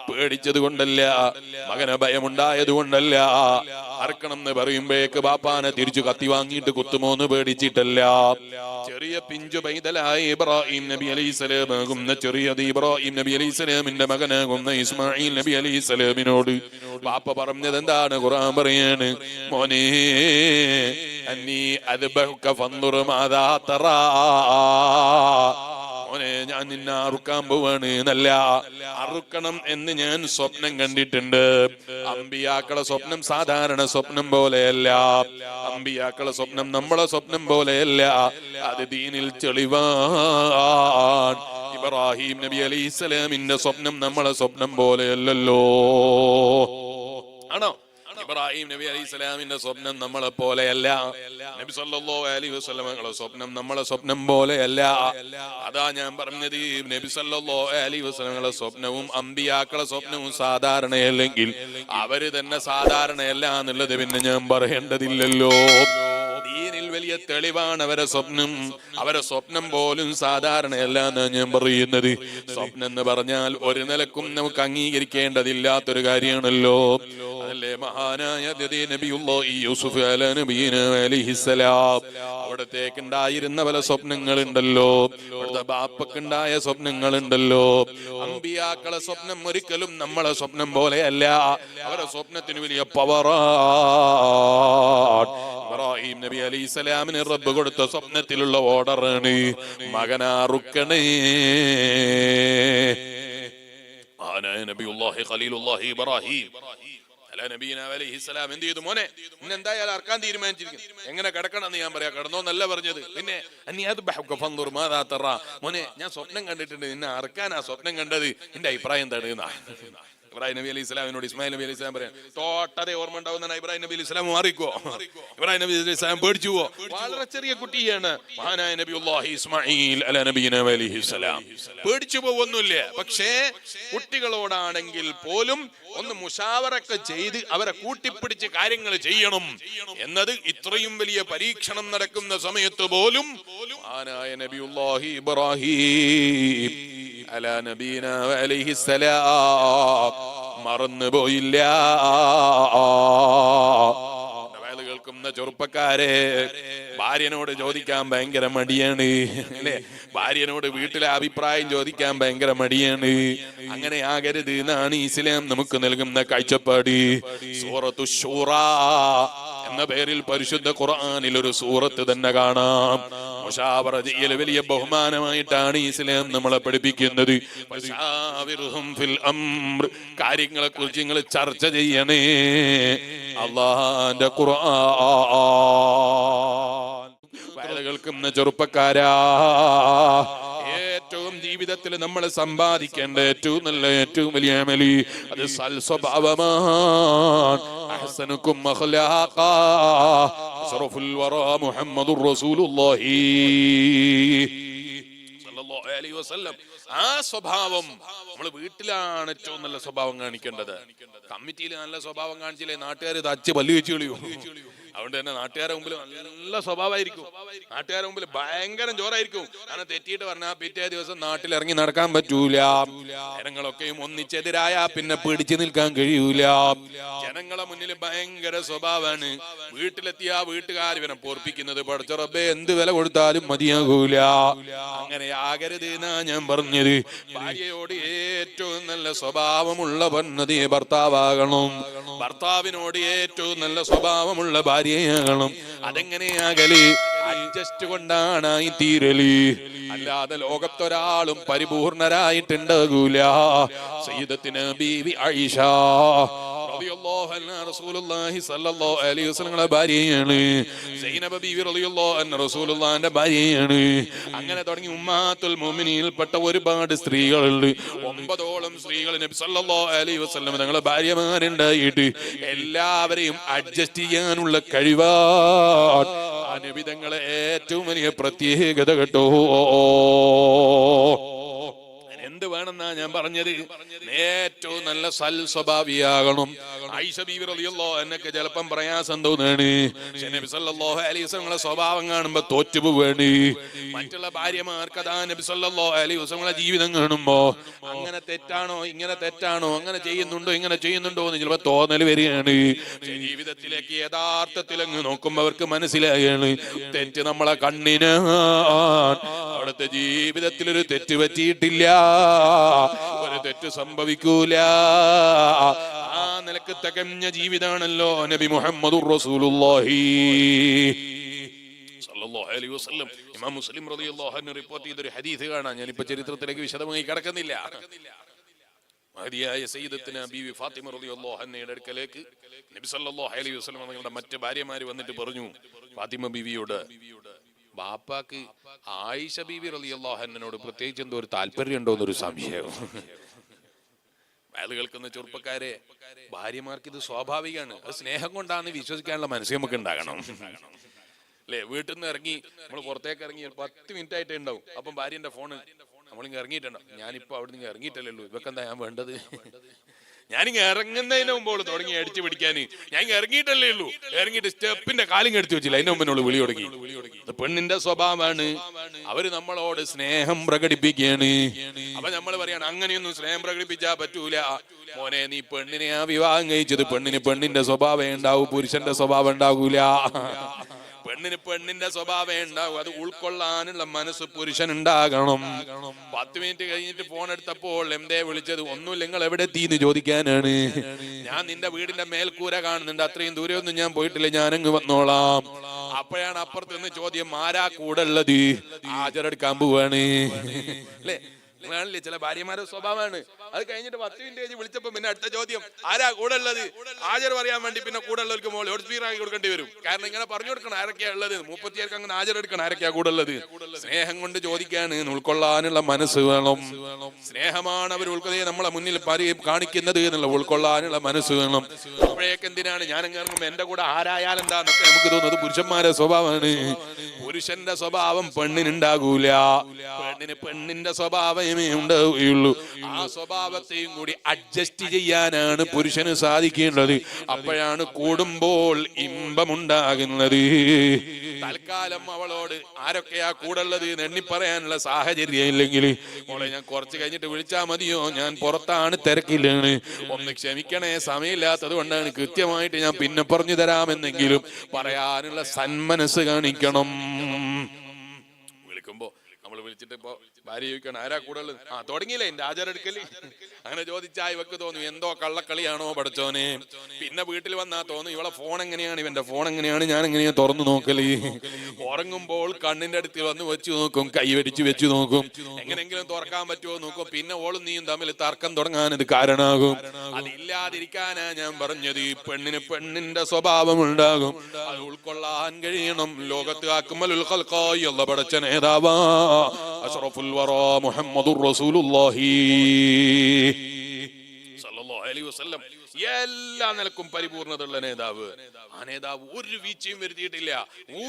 പേടിച്ചത് കൊണ്ടല്ല, മകന് ഭയമുണ്ടായത് കൊണ്ടല്ല. അറക്കണം എന്ന് പറയുമ്പോഴേക്ക് ബാപ്പാനെ തിരിച്ചു കത്തി വാങ്ങിയിട്ട് കുത്തുമോന്ന് പേടിച്ചിട്ടല്ല. ചെറിയ പിഞ്ചു പൈതലായ ഇബ്രാഹിം നബി അലൈഹി സ്വലാമാകുന്ന ചെറിയത് ഇബ്രാഹിം നബി അലൈഹി സ്വലാമിന്റെ മകനാകുന്ന ഇസ്മായിൽ നബി അലൈഹി സ്വലാമിനോട് ബാപ്പ പറഞ്ഞത് എന്താണ്? ഖുർആൻ പറയാണ്, മോനെ അന്നീ അദ്ബഹുക ഫൻദുർ മാദാ തറാ, മോനെ ഞാൻ നിന്നെ അറുക്കാൻ പോവാണ് എന്നല്ല, അറുക്കണം എന്ന് ഞാൻ സ്വപ്നം കണ്ടിട്ടുണ്ട്. അമ്പിയാക്കളെ സ്വപ്നം സാധാരണ സ്വപ്നം പോലെയല്ല. അമ്പിയാക്കളെ സ്വപ്നം നമ്മളെ സ്വപ്നം പോലെയല്ല. അത് ദീനിൽ തെളിവാൻ. ഇബ്രാഹിം നബി അലൈഹി സ്വലാമിന്റെ സ്വപ്നം നമ്മളെ സ്വപ്നം പോലെയല്ലല്ലോ. ആണോ? ഇബ്രാഹിം നബി അലൈഹി സ്വലാമിന്റെ സ്വപ്നം നമ്മളെ പോലെയല്ല. നബി സല്ലല്ലാഹു അലൈഹി വസല്ലമയുടെ സ്വപ്നം നമ്മളെ സ്വപ്നം പോലെയല്ല. അതാ ഞാൻ പറഞ്ഞത്, നബി സല്ലല്ലാഹു അലൈഹി വസല്ലമയുടെ സ്വപ്നവും അമ്പിയാക്കളെ സ്വപ്നവും സാധാരണയല്ലെങ്കിൽ അവര് തന്നെ സാധാരണയല്ല എന്നുള്ളത് പിന്നെ ഞാൻ പറയേണ്ടതില്ലല്ലോ. ദീനിൽ വലിയ തെളിവാണ് അവരെ സ്വപ്നം. അവരെ സ്വപ്നം പോലും സാധാരണയല്ല എന്നാണ് ഞാൻ പറയുന്നത്. സ്വപ്നം എന്ന് പറഞ്ഞാൽ ഒരു നിലക്കും നമുക്ക് അംഗീകരിക്കേണ്ടതില്ലാത്തൊരു കാര്യമാണല്ലോ. അതല്ലേ മഹാനായ നബിയുല്ലാഹി യൂസുഫ് അലൈഹിസ്സലാം, അവിടത്തേക്ക് ഉണ്ടായിരുന്ന പല സ്വപ്നങ്ങളുണ്ടല്ലോ. അവിടുത്തെ ബാപ്പക്കുണ്ടായ സ്വപ്നങ്ങളുണ്ടല്ലോ. അമ്പിയാക്കളെ സ്വപ്നം ഒരിക്കലും നമ്മളെ സ്വപ്നം പോലെയല്ല. അവരുടെ സ്വപ്നത്തിന് വലിയ പവറാണ്. ഇബ്രാഹിം നബി അലൈഹി സ്വലാമിന് റബ്ബ് കൊടുത്ത സ്വപ്നത്തിലുള്ള ഓർഡറാണ്, മകനാറുക്കണേ. നബിയുല്ലാഹി ഖലീലുല്ലാഹി ഇബ്രാഹിം എന്ത് ചെയ്തു? മോനെ ഇന്ന് എന്തായാലും അറക്കാൻ തീരുമാനിച്ചിരിക്കുന്നു. എങ്ങനെ കിടക്കണം എന്ന് ഞാൻ പറയാ, കിടന്നോന്നല്ല പറഞ്ഞത്. പിന്നെ മോനെ ഞാൻ സ്വപ്നം കണ്ടിട്ടുണ്ട്, നിന്നെ അറക്കാനാ സ്വപ്നം കണ്ടത്, എന്റെ അഭിപ്രായം തടയുന്ന. ഇബ്രാഹിം നബി അലൈഹി സ്വലാമിനോട് ഇസ്മായിൽ നബി അലൈഹി സ്വലാം പറയാം, തോട്ടതെ ഓർമ്മ ഉണ്ടാവുന്ന ഇബ്രാഹിം നബി അലൈഹി സ്വലാം മാറിക്കോ. ഇബ്രാഹിം നബി അലൈഹി സ്വലാം പേടിച്ചു പോവോ? വളരെ ചെറിയ കുട്ടിയാണ് മഹാനായ നബിയുല്ലാഹി ഇസ്മായിൽ അലൈഹി സ്വലാം. പേടിച്ചു പോവൊന്നുമില്ല. പക്ഷേ കുട്ടികളോടാണെങ്കിൽ പോലും ഒന്ന് മുശാവറൊക്കെ ചെയ്ത് അവരെ കൂട്ടിപ്പിടിച്ച് കാര്യങ്ങൾ ചെയ്യണം എന്നത് ഇത്രയും വലിയ പരീക്ഷണം നടക്കുന്ന സമയത്ത് പോലും മഹാനായ നബിയുല്ലാഹി ഇബ്രാഹിം അലാ നബീന അലൈഹിസ്സലാം മറന്നുപോയില്ല. കേൾക്കുന്ന ചെറുപ്പക്കാരെ, ഭാര്യനോട് ചോദിക്കാൻ ഭയങ്കര മടിയാണ് അല്ലെ? ഭാര്യനോട് വീട്ടിലെ അഭിപ്രായം ചോദിക്കാൻ ഭയങ്കര മടിയാണ്. അങ്ങനെ ആകരുത് എന്നാണ് ഇസ്ലാം നമുക്ക് നൽകുന്ന കാഴ്ചപ്പാട്. സൂറത്തു ശൂറ എന്ന പേരിൽ പരിശുദ്ധ ഖുർആനിൽ ഒരു സൂറത്ത് തന്നെ കാണാം. മുശാവറ ചെയ്യൽ വലിയ ബഹുമാനമായിട്ടാണ് ഇസ്ലാം നമ്മളെ പഠിപ്പിക്കുന്നത്. കാര്യങ്ങളെ കുറിച്ച് നിങ്ങൾ ചർച്ച ചെയ്യണേ. അല്ലാഹുവിന്റെ ഖുർആൻ കേൾക്കുന്ന ചെറുപ്പക്കാരാ, ഏറ്റവും ജീവിതത്തിൽ നമ്മൾ സമ്പാദിക്കേണ്ട ഏറ്റവും നല്ല ഏറ്റവും വലിയ അമലി അത് സൽസ്വഭാവമാണ്. അഹ്സനുക്കും അഖ്ലാഖാ അശ്റഫുൽ വറാ മുഹമ്മദുർ റസൂലുള്ളാഹി സ്വല്ലല്ലാഹു അലൈഹി വസല്ലം. ആ സ്വഭാവം നമ്മൾ വീട്ടിലാണ് ഏറ്റവും നല്ല സ്വഭാവം കാണിക്കേണ്ടത്. കമ്മിറ്റിയിൽ നല്ല സ്വഭാവം കാണിച്ചില്ലേ നാട്ടുകാർ തച്ച് പല്ലു വെച്ച് കളിയും. അതുകൊണ്ട് തന്നെ നാട്ടുകാരെ മുമ്പിൽ നല്ല സ്വഭാവമായിരിക്കും, നാട്ടുകാരെ മുമ്പിൽ ഭയങ്കര ജോറായിരിക്കും. കാരണം തെറ്റിയിട്ട് പറഞ്ഞാൽ പിറ്റേ ദിവസം നാട്ടിൽ ഇറങ്ങി നടക്കാൻ പറ്റൂല. ജനങ്ങളൊക്കെയും ഒന്നിച്ചെതിരായ പിന്നെ പിടിച്ചു നിൽക്കാൻ കഴിയൂല. ജനങ്ങളെ മുന്നിൽ ഭയങ്കര സ്വഭാവമാണ്. വീട്ടിലെത്തിയ വീട്ടുകാർ ഇവനെ പൊറപ്പിക്കുന്നത് പടച്ച റബ്ബേ എന്ത് വില കൊടുത്താലും മതിയാകൂല. അങ്ങനെ ആകരുത് എന്നാ ഞാൻ പറഞ്ഞത്. ഭാര്യയോട് ഏറ്റവും നല്ല സ്വഭാവമുള്ള പന്നതി ഭർത്താവാകണം. ഭർത്താവിനോട് ഏറ്റവും നല്ല സ്വഭാവമുള്ള ഭാര്യയാകണം. അതെങ്ങനെയാകല്? അഡ്ജസ്റ്റ് കൊണ്ടാണ് തീരല്. അല്ലാതെ ലോകത്തൊരാളും പരിപൂർണരായിട്ടുണ്ടാകൂല. സയ്യിദത്തുന ബീവി ആയിഷ റളിയല്ലാഹു അൻഹാ റസൂലുള്ളാഹി സ്വല്ലല്ലാഹു അലൈഹി വസല്ലമയുടെ ഭാര്യയാണ്. സൈനബ ബീവി റളിയല്ലാഹു അൻഹാ റസൂലുള്ളാഹിന്റെ ഭാര്യയാണ്. അങ്ങനെ തുടങ്ങി ഉമ്മത്തുൽ മുഅ്മിനീനിൽപ്പെട്ട ഒരുപാട് സ്ത്രീകളുണ്ട്. 9ഓളം സ്ത്രീകൾ നബി സല്ലല്ലാഹു അലൈഹി വസല്ലം തങ്ങളുടെ ഭാര്യമാരുണ്ടായിട്ട് എല്ലാവരെയും അഡ്ജസ്റ്റ് ചെയ്യാനുള്ള കഴിവാണ്. ആ നബി തങ്ങളെ ഏറ്റവും വലിയ പ്രത്യേകത കേട്ടോ. എന്ത് വേണമെന്നാ ഞാൻ പറഞ്ഞത്? ഏറ്റവും നല്ല സൽ സ്വഭാവിയാകണം. ആയിഷ ബീവി റളിയല്ലാഹു അൻഹയ്ക്ക് ചിലപ്പം പ്രയാസം തോന്നാണ്. നബി സല്ലല്ലാഹു അലൈഹി വസല്ലമയുടെ സ്വഭാവം കാണുമ്പോ തോറ്റുപോവാണ്. മറ്റുള്ള ഭാര്യമാർക്ക് അതാ നബി സല്ലല്ലാഹു അലൈഹി വസല്ലമയുടെ ജീവിതം കാണുമ്പോ അങ്ങനെ തെറ്റാണോ ഇങ്ങനെ തെറ്റാണോ അങ്ങനെ ചെയ്യുന്നുണ്ടോ ഇങ്ങനെ ചെയ്യുന്നുണ്ടോ എന്ന് ചിലപ്പോ തോന്നൽ വരികയാണ്. ജീവിതത്തിലേക്ക് യഥാർത്ഥത്തിൽ അങ്ങ് നോക്കുമ്പോ അവർക്ക് മനസ്സിലായാണ് തെറ്റ് നമ്മളെ കണ്ണിന്, അവിടുത്തെ ജീവിതത്തിൽ ഒരു തെറ്റ് പറ്റിയിട്ടില്ല, ഒരു തെറ്റ് സംഭവിക്കൂല. ആ നിലക്ക് തികഞ്ഞ ജീവിതാണല്ലോ നബി മുഹമ്മദുർ റസൂലുള്ളാഹി സല്ലല്ലാഹു അലൈഹി വസല്ലം. ഇമാം മുസ്ലിം റളിയല്ലാഹു അൻഹു റിപ്പോർട്ട് ചെയ്തൊരു ഹദീസ് കാണാം. ഞാനിപ്പോ ചരിത്രത്തിലേക്ക് വിശദമായി കടക്കുന്നില്ല. മഹദിയായ സയ്യിദത്തുന ബീവി ഫാത്തിമ റളിയല്ലാഹു അൻഹയുടെ അടുക്കലേക്ക് നബി സല്ലല്ലാഹു അലൈഹി വസല്ലം തങ്ങളുടെ മറ്റ് ഭാര്യമാര് വന്നിട്ട് പറഞ്ഞു ഫാത്തിമ ബീവിയോട്, ബാപ്പാക്ക് ആയിഷ ബീവി റളിയല്ലാഹു അൻഹയോട് പ്രത്യേകിച്ച് എന്തോ ഒരു താല്പര്യം ഉണ്ടോ എന്നൊരു സംശയം. വയത് കേൾക്കുന്ന ചെറുപ്പക്കാരെ, ഭാര്യമാർക്ക് ഇത് സ്വാഭാവികമാണ്. അത് സ്നേഹം കൊണ്ടാന്ന് വിശ്വസിക്കാനുള്ള മനസ്സ് നമുക്ക് ഉണ്ടാകണം അല്ലെ? വീട്ടിൽ നിന്ന് ഇറങ്ങി നമ്മൾ പുറത്തേക്ക് ഇറങ്ങി 10 മിനിറ്റ് ആയിട്ടേ ഉണ്ടാവും. അപ്പം ഭാര്യന്റെ ഫോണ് നമ്മളിങ്ങ് ഇറങ്ങിയിട്ടുണ്ടാവും. ഞാനിപ്പോ അവിടെ നിന്ന് ഇറങ്ങിയിട്ടല്ലോ, ഇവക്കെന്താ ഞാൻ വേണ്ടത്? ഞാനിങ്ങ് ഇറങ്ങുന്നതിന് മുമ്പോള് തുടങ്ങി അടിച്ചു പിടിക്കാന്. ഞാൻ ഇറങ്ങിയിട്ടല്ലേ ഉള്ളൂ. ഇറങ്ങിയിട്ട് സ്റ്റെപ്പിന്റെ കാലിങ് എടുത്തു വെച്ചില്ല, അതിന് മുമ്പിനോട് വിളി തുടങ്ങി. പെണ്ണിന്റെ സ്വഭാവമാണ്. അവര് നമ്മളോട് സ്നേഹം പ്രകടിപ്പിക്കുകയാണ്. അപ്പൊ നമ്മൾ പറയാണ് അങ്ങനെയൊന്നും സ്നേഹം പ്രകടിപ്പിച്ചാ പറ്റൂല. മോനെ, നീ പെണ്ണിനെ ആ വിവാഹം കഴിച്ചത് പെണ്ണിന് പെണ്ണിന്റെ സ്വഭാവം ഉണ്ടാവും, പുരുഷന്റെ സ്വഭാവം ഉണ്ടാകൂല. പെണ്ണിന് പെണ്ണിന്റെ സ്വഭാവം ഉണ്ടാവും. അത് ഉൾക്കൊള്ളാനുള്ള മനസ്സ് പുരുഷൻ ഉണ്ടാകണം. 10 മിനിറ്റ് കഴിഞ്ഞിട്ട് ഫോൺ എടുത്തപ്പോൾ എന്തേ വിളിച്ചത്? ഒന്നുമില്ല, നിങ്ങൾ എവിടെ എത്തിന്ന് ചോദിക്കാനാണ്. ഞാൻ നിന്റെ വീടിന്റെ മേൽക്കൂര കാണുന്നുണ്ട്, അത്രയും ദൂരമൊന്നും ഞാൻ പോയിട്ടില്ല, ഞാനങ്ങ് വന്നോളാം. അപ്പോഴാണ് അപ്പുറത്ത് നിന്ന് ചോദ്യം, ആരാ കൂടെ ഉള്ളത്? ഹാജരെടുക്കാൻ പോവാണ് അല്ലേ? ല്ലേ ചില ഭാര്യമാരുടെ സ്വഭാവമാണ്. അത് കഴിഞ്ഞിട്ട് 10 മിനിറ്റ് കഴിഞ്ഞ് വിളിച്ചപ്പോ പിന്നെ അടുത്ത ചോദ്യം, ആരാ കൂടെ ഉള്ളത്? ഹാജർ പറയാൻ വേണ്ടി പിന്നെ കൂടെ ഉള്ളവർക്ക് മോൾ ആക്കി കൊടുക്കേണ്ടി വരും. കാരണം ഇങ്ങനെ പറഞ്ഞു കൊടുക്കണം ആരൊക്കെയാ ഉള്ളത്. 30 അങ്ങനെ ഹാജർ എടുക്കണം, ആരൊക്കെയാ കൂടെ ഉള്ളത്. സ്നേഹം കൊണ്ട് ചോദിക്കാണ്, ഉൾക്കൊള്ളാനുള്ള മനസ്സ് വേണം. സ്നേഹമാണ് അവർ ഉൾക്കൊള്ളുക നമ്മളെ മുന്നിൽ കാണിക്കുന്നത് എന്നുള്ള ഉൾക്കൊള്ളാനുള്ള മനസ്സ് വേണം. അപ്പോഴേക്ക് എന്തിനാണ് ഞാൻ ഇറങ്ങുമ്പോ എന്റെ കൂടെ ആരായാലെന്താന്നൊക്കെ നമുക്ക് തോന്നുന്നത് പുരുഷന്മാരുടെ സ്വഭാവമാണ്. പുരുഷന്റെ സ്വഭാവം പെണ്ണിനുണ്ടാകൂല. പെണ്ണിന് പെണ്ണിന്റെ സ്വഭാവം ഉണ്ടാവുകയുള്ളൂ. ആ സ്വഭാവത്തെയും കൂടി അഡ്ജസ്റ്റ് ചെയ്യാനാണ് പുരുഷന് സാധിക്കേണ്ടത്. അപ്പോഴാണ് കൂടുമ്പോൾ ഇമ്പമുണ്ടാകുന്നത്. തൽക്കാലം അവളോട് ആരൊക്കെയാ കൂടുള്ളത് എണ്ണി പറയാനുള്ള സാഹചര്യം ഇല്ലെങ്കിൽ, മോളെ ഞാൻ കുറച്ച് കഴിഞ്ഞിട്ട് വിളിച്ചാ മതിയോ, ഞാൻ പുറത്താണ്, തിരക്കില്ലാണ്, ഒന്ന് ക്ഷമിക്കണേ, സമയമില്ലാത്തത് കൊണ്ടാണ്, കൃത്യമായിട്ട് ഞാൻ പിന്നെ പറഞ്ഞു തരാമെന്നെങ്കിലും പറയാനുള്ള സന്മനസ് കാണിക്കണം. വിളിക്കുമ്പോ നമ്മൾ വിളിച്ചിട്ട് ഇപ്പൊ ഭാര്യ ചോദിക്കണം ആരാ കൂടെ ഉള്ളത്? തുടങ്ങിയില്ലേ എന്റെ ഹാജരെടുക്കല്? അങ്ങനെ ചോദിച്ചാൽ ഇവക്ക് തോന്നും എന്തോ കള്ളക്കളിയാണോ പഠിച്ചോനെ. പിന്നെ വീട്ടിൽ വന്നാ തോന്നും ഇവളെ ഫോൺ എങ്ങനെയാണ്, ഇവന്റെ ഫോൺ എങ്ങനെയാണ്, ഞാൻ എങ്ങനെയാ തുറന്നു നോക്കല്. ഉറങ്ങുമ്പോൾ കണ്ണിന്റെ അടുത്ത് വന്ന് വെച്ച് നോക്കും, കൈ വെച്ച് നോക്കും, എങ്ങനെങ്കിലും തുറക്കാൻ പറ്റുമോ നോക്കും. പിന്നെ ഓളും നീയും തമ്മിൽ തർക്കം തുടങ്ങാൻ ഇത് കാരണമാകും. അതില്ലാതിരിക്കാനാ ഞാൻ പറഞ്ഞത്. പെണ്ണിന് പെണ്ണിന്റെ സ്വഭാവം ഉണ്ടാകും, അത് ഉൾക്കൊള്ളാൻ കഴിയണം. ലോകത്ത് അക്മലുൽ ഖൽഖായി അല്ലാഹു പടച്ച നേതാവാ അഷ്റഫുൽ വറാ മുഹമ്മദുർ റസൂലുള്ളാഹി സല്ലല്ലാഹു അലൈഹി വസല്ലം എല്ലാ നിലക്കും പരിപൂർണതയുള്ള നേതാവ്. ആ നേതാവ് ഒരു വീഴ്ചയും വരുത്തിയിട്ടില്ല,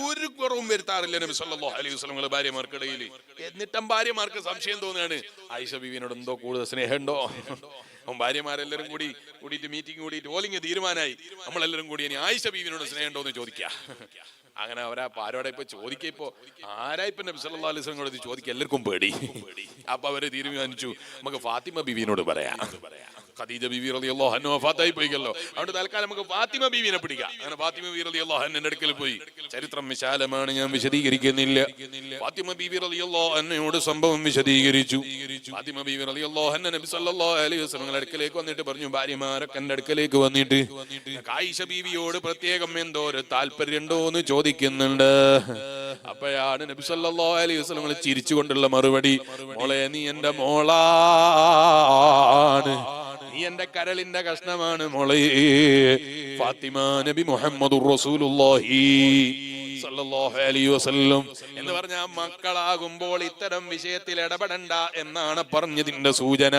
ഒരു കുറവും വരുത്താറില്ല നബി സല്ലല്ലാഹു അലൈഹി വസല്ലം ഭാര്യമാർക്കിടയിൽ. എന്നിട്ടും ഭാര്യമാർക്ക് സംശയം തോന്നുകയാണ്, ആയിഷ ബീവിനോട് എന്തോ കൂടുതൽ സ്നേഹമുണ്ടോ? ഭാര്യമാരെല്ലാരും കൂടിയിട്ട് മീറ്റിംഗ് കൂടിയിട്ട് ഓലിങ് തീരുമാനമായി, നമ്മളെല്ലാരും കൂടി ഇനി ആയിഷ ബീവിനോട് സ്നേഹം ഉണ്ടോ എന്ന് ചോദിക്കുക. അങ്ങനെ അവരാ ആരോടെ ഇപ്പൊ ചോദിക്ക, ഇപ്പൊ ആരാ ഇപ്പൊ നബി സല്ലല്ലാഹു അലൈഹി വസല്ലം ചോദിക്കുക, എല്ലാവർക്കും പേടി. അപ്പൊ അവര് തീരുമാനിച്ചു നമുക്ക് ഫാത്തിമ ബീവിനോട് പറയാം. ഖദീജ ബീവി റളിയല്ലാഹു അൻഹ വഫാത്തായി പോയില്ലോ, അതുകൊണ്ട് തൽക്കാലം നമുക്ക് ഫാത്തിമ ബീവിനെ പിടിക്കാം. അങ്ങനെ ഫാത്തിമ ബീവി റളിയല്ലാഹു അൻഹയുടെ അടുക്കൽ പോയി. ചരിത്രം വിശാലമാണ്, ഞാൻ വിശദീകരിക്കുന്നില്ല. ഫാത്തിമ ബീവി റളിയല്ലാഹു അൻഹയോട് സംഭവം വിശദീകരിച്ചു. ഫാത്തിമ ബീവി റളിയല്ലാഹു അൻഹ നബി സല്ലല്ലാഹു അലൈഹി വസല്ലം അടുക്കലേക്ക് വന്നിട്ട് പറഞ്ഞു, ഭാര്യമാരൊക്കെ എന്റെ അടുക്കലേക്ക് വന്നിട്ട് ആയിഷ ബീവിയോട് പ്രത്യേകം എന്തോ ഒരു താല്പര്യം ഉണ്ടോ എന്ന് ചോദിക്കുന്നുണ്ട്. അപ്പോഴാണ് നബി സല്ലല്ലാഹു അലൈഹി വസല്ലം ചിരിച്ചുകൊണ്ടുള്ള മറുപടി, മോളെ നീ എന്റെ മോളാണ്, നീ എന്റെ കരളിന്റെ കഷ്ണമാണ് മോളെ. ഫാത്തിമ നബി മുഹമ്മദുർ റസൂലുള്ളാഹി സല്ലല്ലാഹു അലൈഹി വസല്ലം എന്ന് പറഞ്ഞാൽ മക്കളാകുമ്പോൾ ഇത്തരം വിഷയത്തിൽ ഇടപെടണ്ട എന്നാണ് പറഞ്ഞതിന്റെ സൂചന.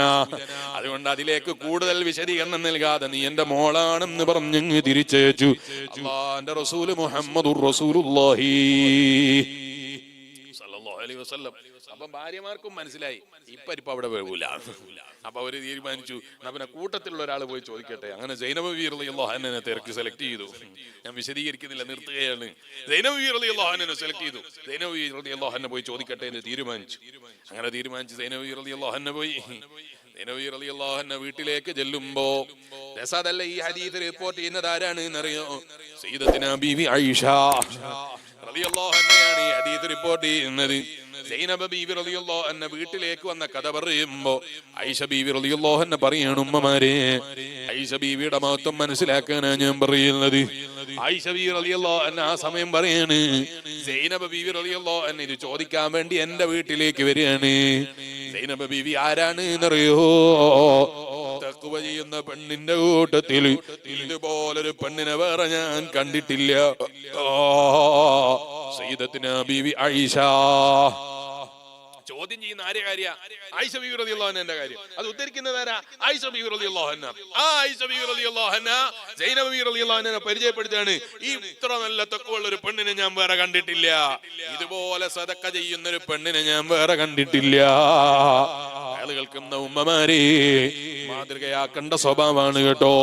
അതുകൊണ്ട് അതിലേക്ക് കൂടുതൽ വിശദീകരണം നൽകാതെ നീ എന്റെ മോളാണെന്ന് പറഞ്ഞ് തിരിച്ചയച്ചു അല്ലാഹുവിന്റെ റസൂൽ മുഹമ്മദുർ റസൂലുള്ളാഹി സല്ലല്ലാഹു അലൈഹി വസല്ലം. അപ്പൊ ഭാര്യമാർക്കും മനസ്സിലായി ഇപ്പൊ അവിടെ വേവൂല. അപ്പൊ അവര് തീരുമാനിച്ചു എന്നാ പിന്നെ കൂട്ടത്തിലുള്ള ഒരാൾ പോയി ചോദിക്കട്ടെ. അങ്ങനെ സൈനബ ബീവി റളിയല്ലാഹു അൻഹയെ തിരക്ക് സെലക്ട് ചെയ്തു. ഞാൻ വിശദീകരിക്കുന്നില്ല, നിർത്തുകയാണ്. സൈനബ ബീവി റളിയല്ലാഹു അൻഹയെ സെലക്ട് ചെയ്തു. സൈനബ ബീവി റളിയല്ലാഹു അൻഹ പോയി ചോദിക്കട്ടെ എന്ന് തീരുമാനിച്ചു. അങ്ങനെ തീരുമാനിച്ച് സൈനബ ബീവി റളിയല്ലാഹു അൻഹ പോയി. സൈനബ ബീവി റളിയല്ലാഹു അൻഹ വീട്ടിലേക്ക് ചെല്ലുമ്പോ രസാദല്ല ഈ ഹദീസ് റിപ്പോർട്ട് ചെയ്യുന്നത് ആരാണ് എന്നറിയോ? സയ്യിദത്തുനാ ബീവി ആയിഷ റളിയല്ലാഹു അൻഹയാണ് ഈ ഹദീസ് റിപ്പോർട്ട് ചെയ്യുന്നത്. സൈനബ ബീവി റളിയല്ലാഹു അൻഹ വീട്ടിലേക്ക് വന്ന കഥ പറയുമ്പോ ആയിഷ ബീവി റളിയല്ലാഹു അൻഹ പറയാണ്, ഉമ്മമാരെ ആയിഷ ബീവിയുടെ മഹത്വം മനസ്സിലാക്കാനാണ് ഞാൻ പറയുന്നത്. ആയിഷ ബീവി റളിയല്ലാഹു അൻഹ ആ സമയം പറയാണ്, സൈനബ ബീവി റളിയല്ലാഹു അൻഹ ഇത് ചോദിക്കാൻ വേണ്ടി എന്റെ വീട്ടിലേക്ക് വരികയാണ്. സൈനബ ബീവി ആരാണ് എന്നറിയോ? തഖ്വ ചെയ്യുന്ന പെണ്ണിന്റെ കൂട്ടത്തിൽ ഇതുപോലൊരു പെണ്ണിനെ വേറെ ഞാൻ കണ്ടിട്ടില്ല. സയ്യിദത്തുനാ ബീവി ആയിഷ ചോദ്യം ചെയ്യുന്ന ആരെ കാര്യ? ആയിഷ ബീവി റളിയല്ലാഹു അൻഹയുടെ കാര്യം. അത് ഉദ്ധരിക്കുന്നത് ആരാ? ആയിഷ ബീവി റളിയല്ലാഹു അൻഹ. ആ ആയിഷ ബീവി റളിയല്ലാഹു അൻഹ സൈനബ ബീവി റളിയല്ലാഹു അൻഹയെ പരിചയപ്പെടുത്തുകയാണ്. ഈ ഇത്ര നല്ല തഖ്വയുള്ള ഒരു പെണ്ണിനെ ഞാൻ വേറെ കണ്ടിട്ടില്ല. ഇതുപോലെ സദഖ ചെയ്യുന്ന ഒരു പെണ്ണിനെ ഞാൻ വേറെ കണ്ടിട്ടില്ല. അയാൾ കേൾക്കുന്ന ഉമ്മമാരെ മാതൃകയാക്കേണ്ട സ്വഭാവമാണ് കേട്ടോ.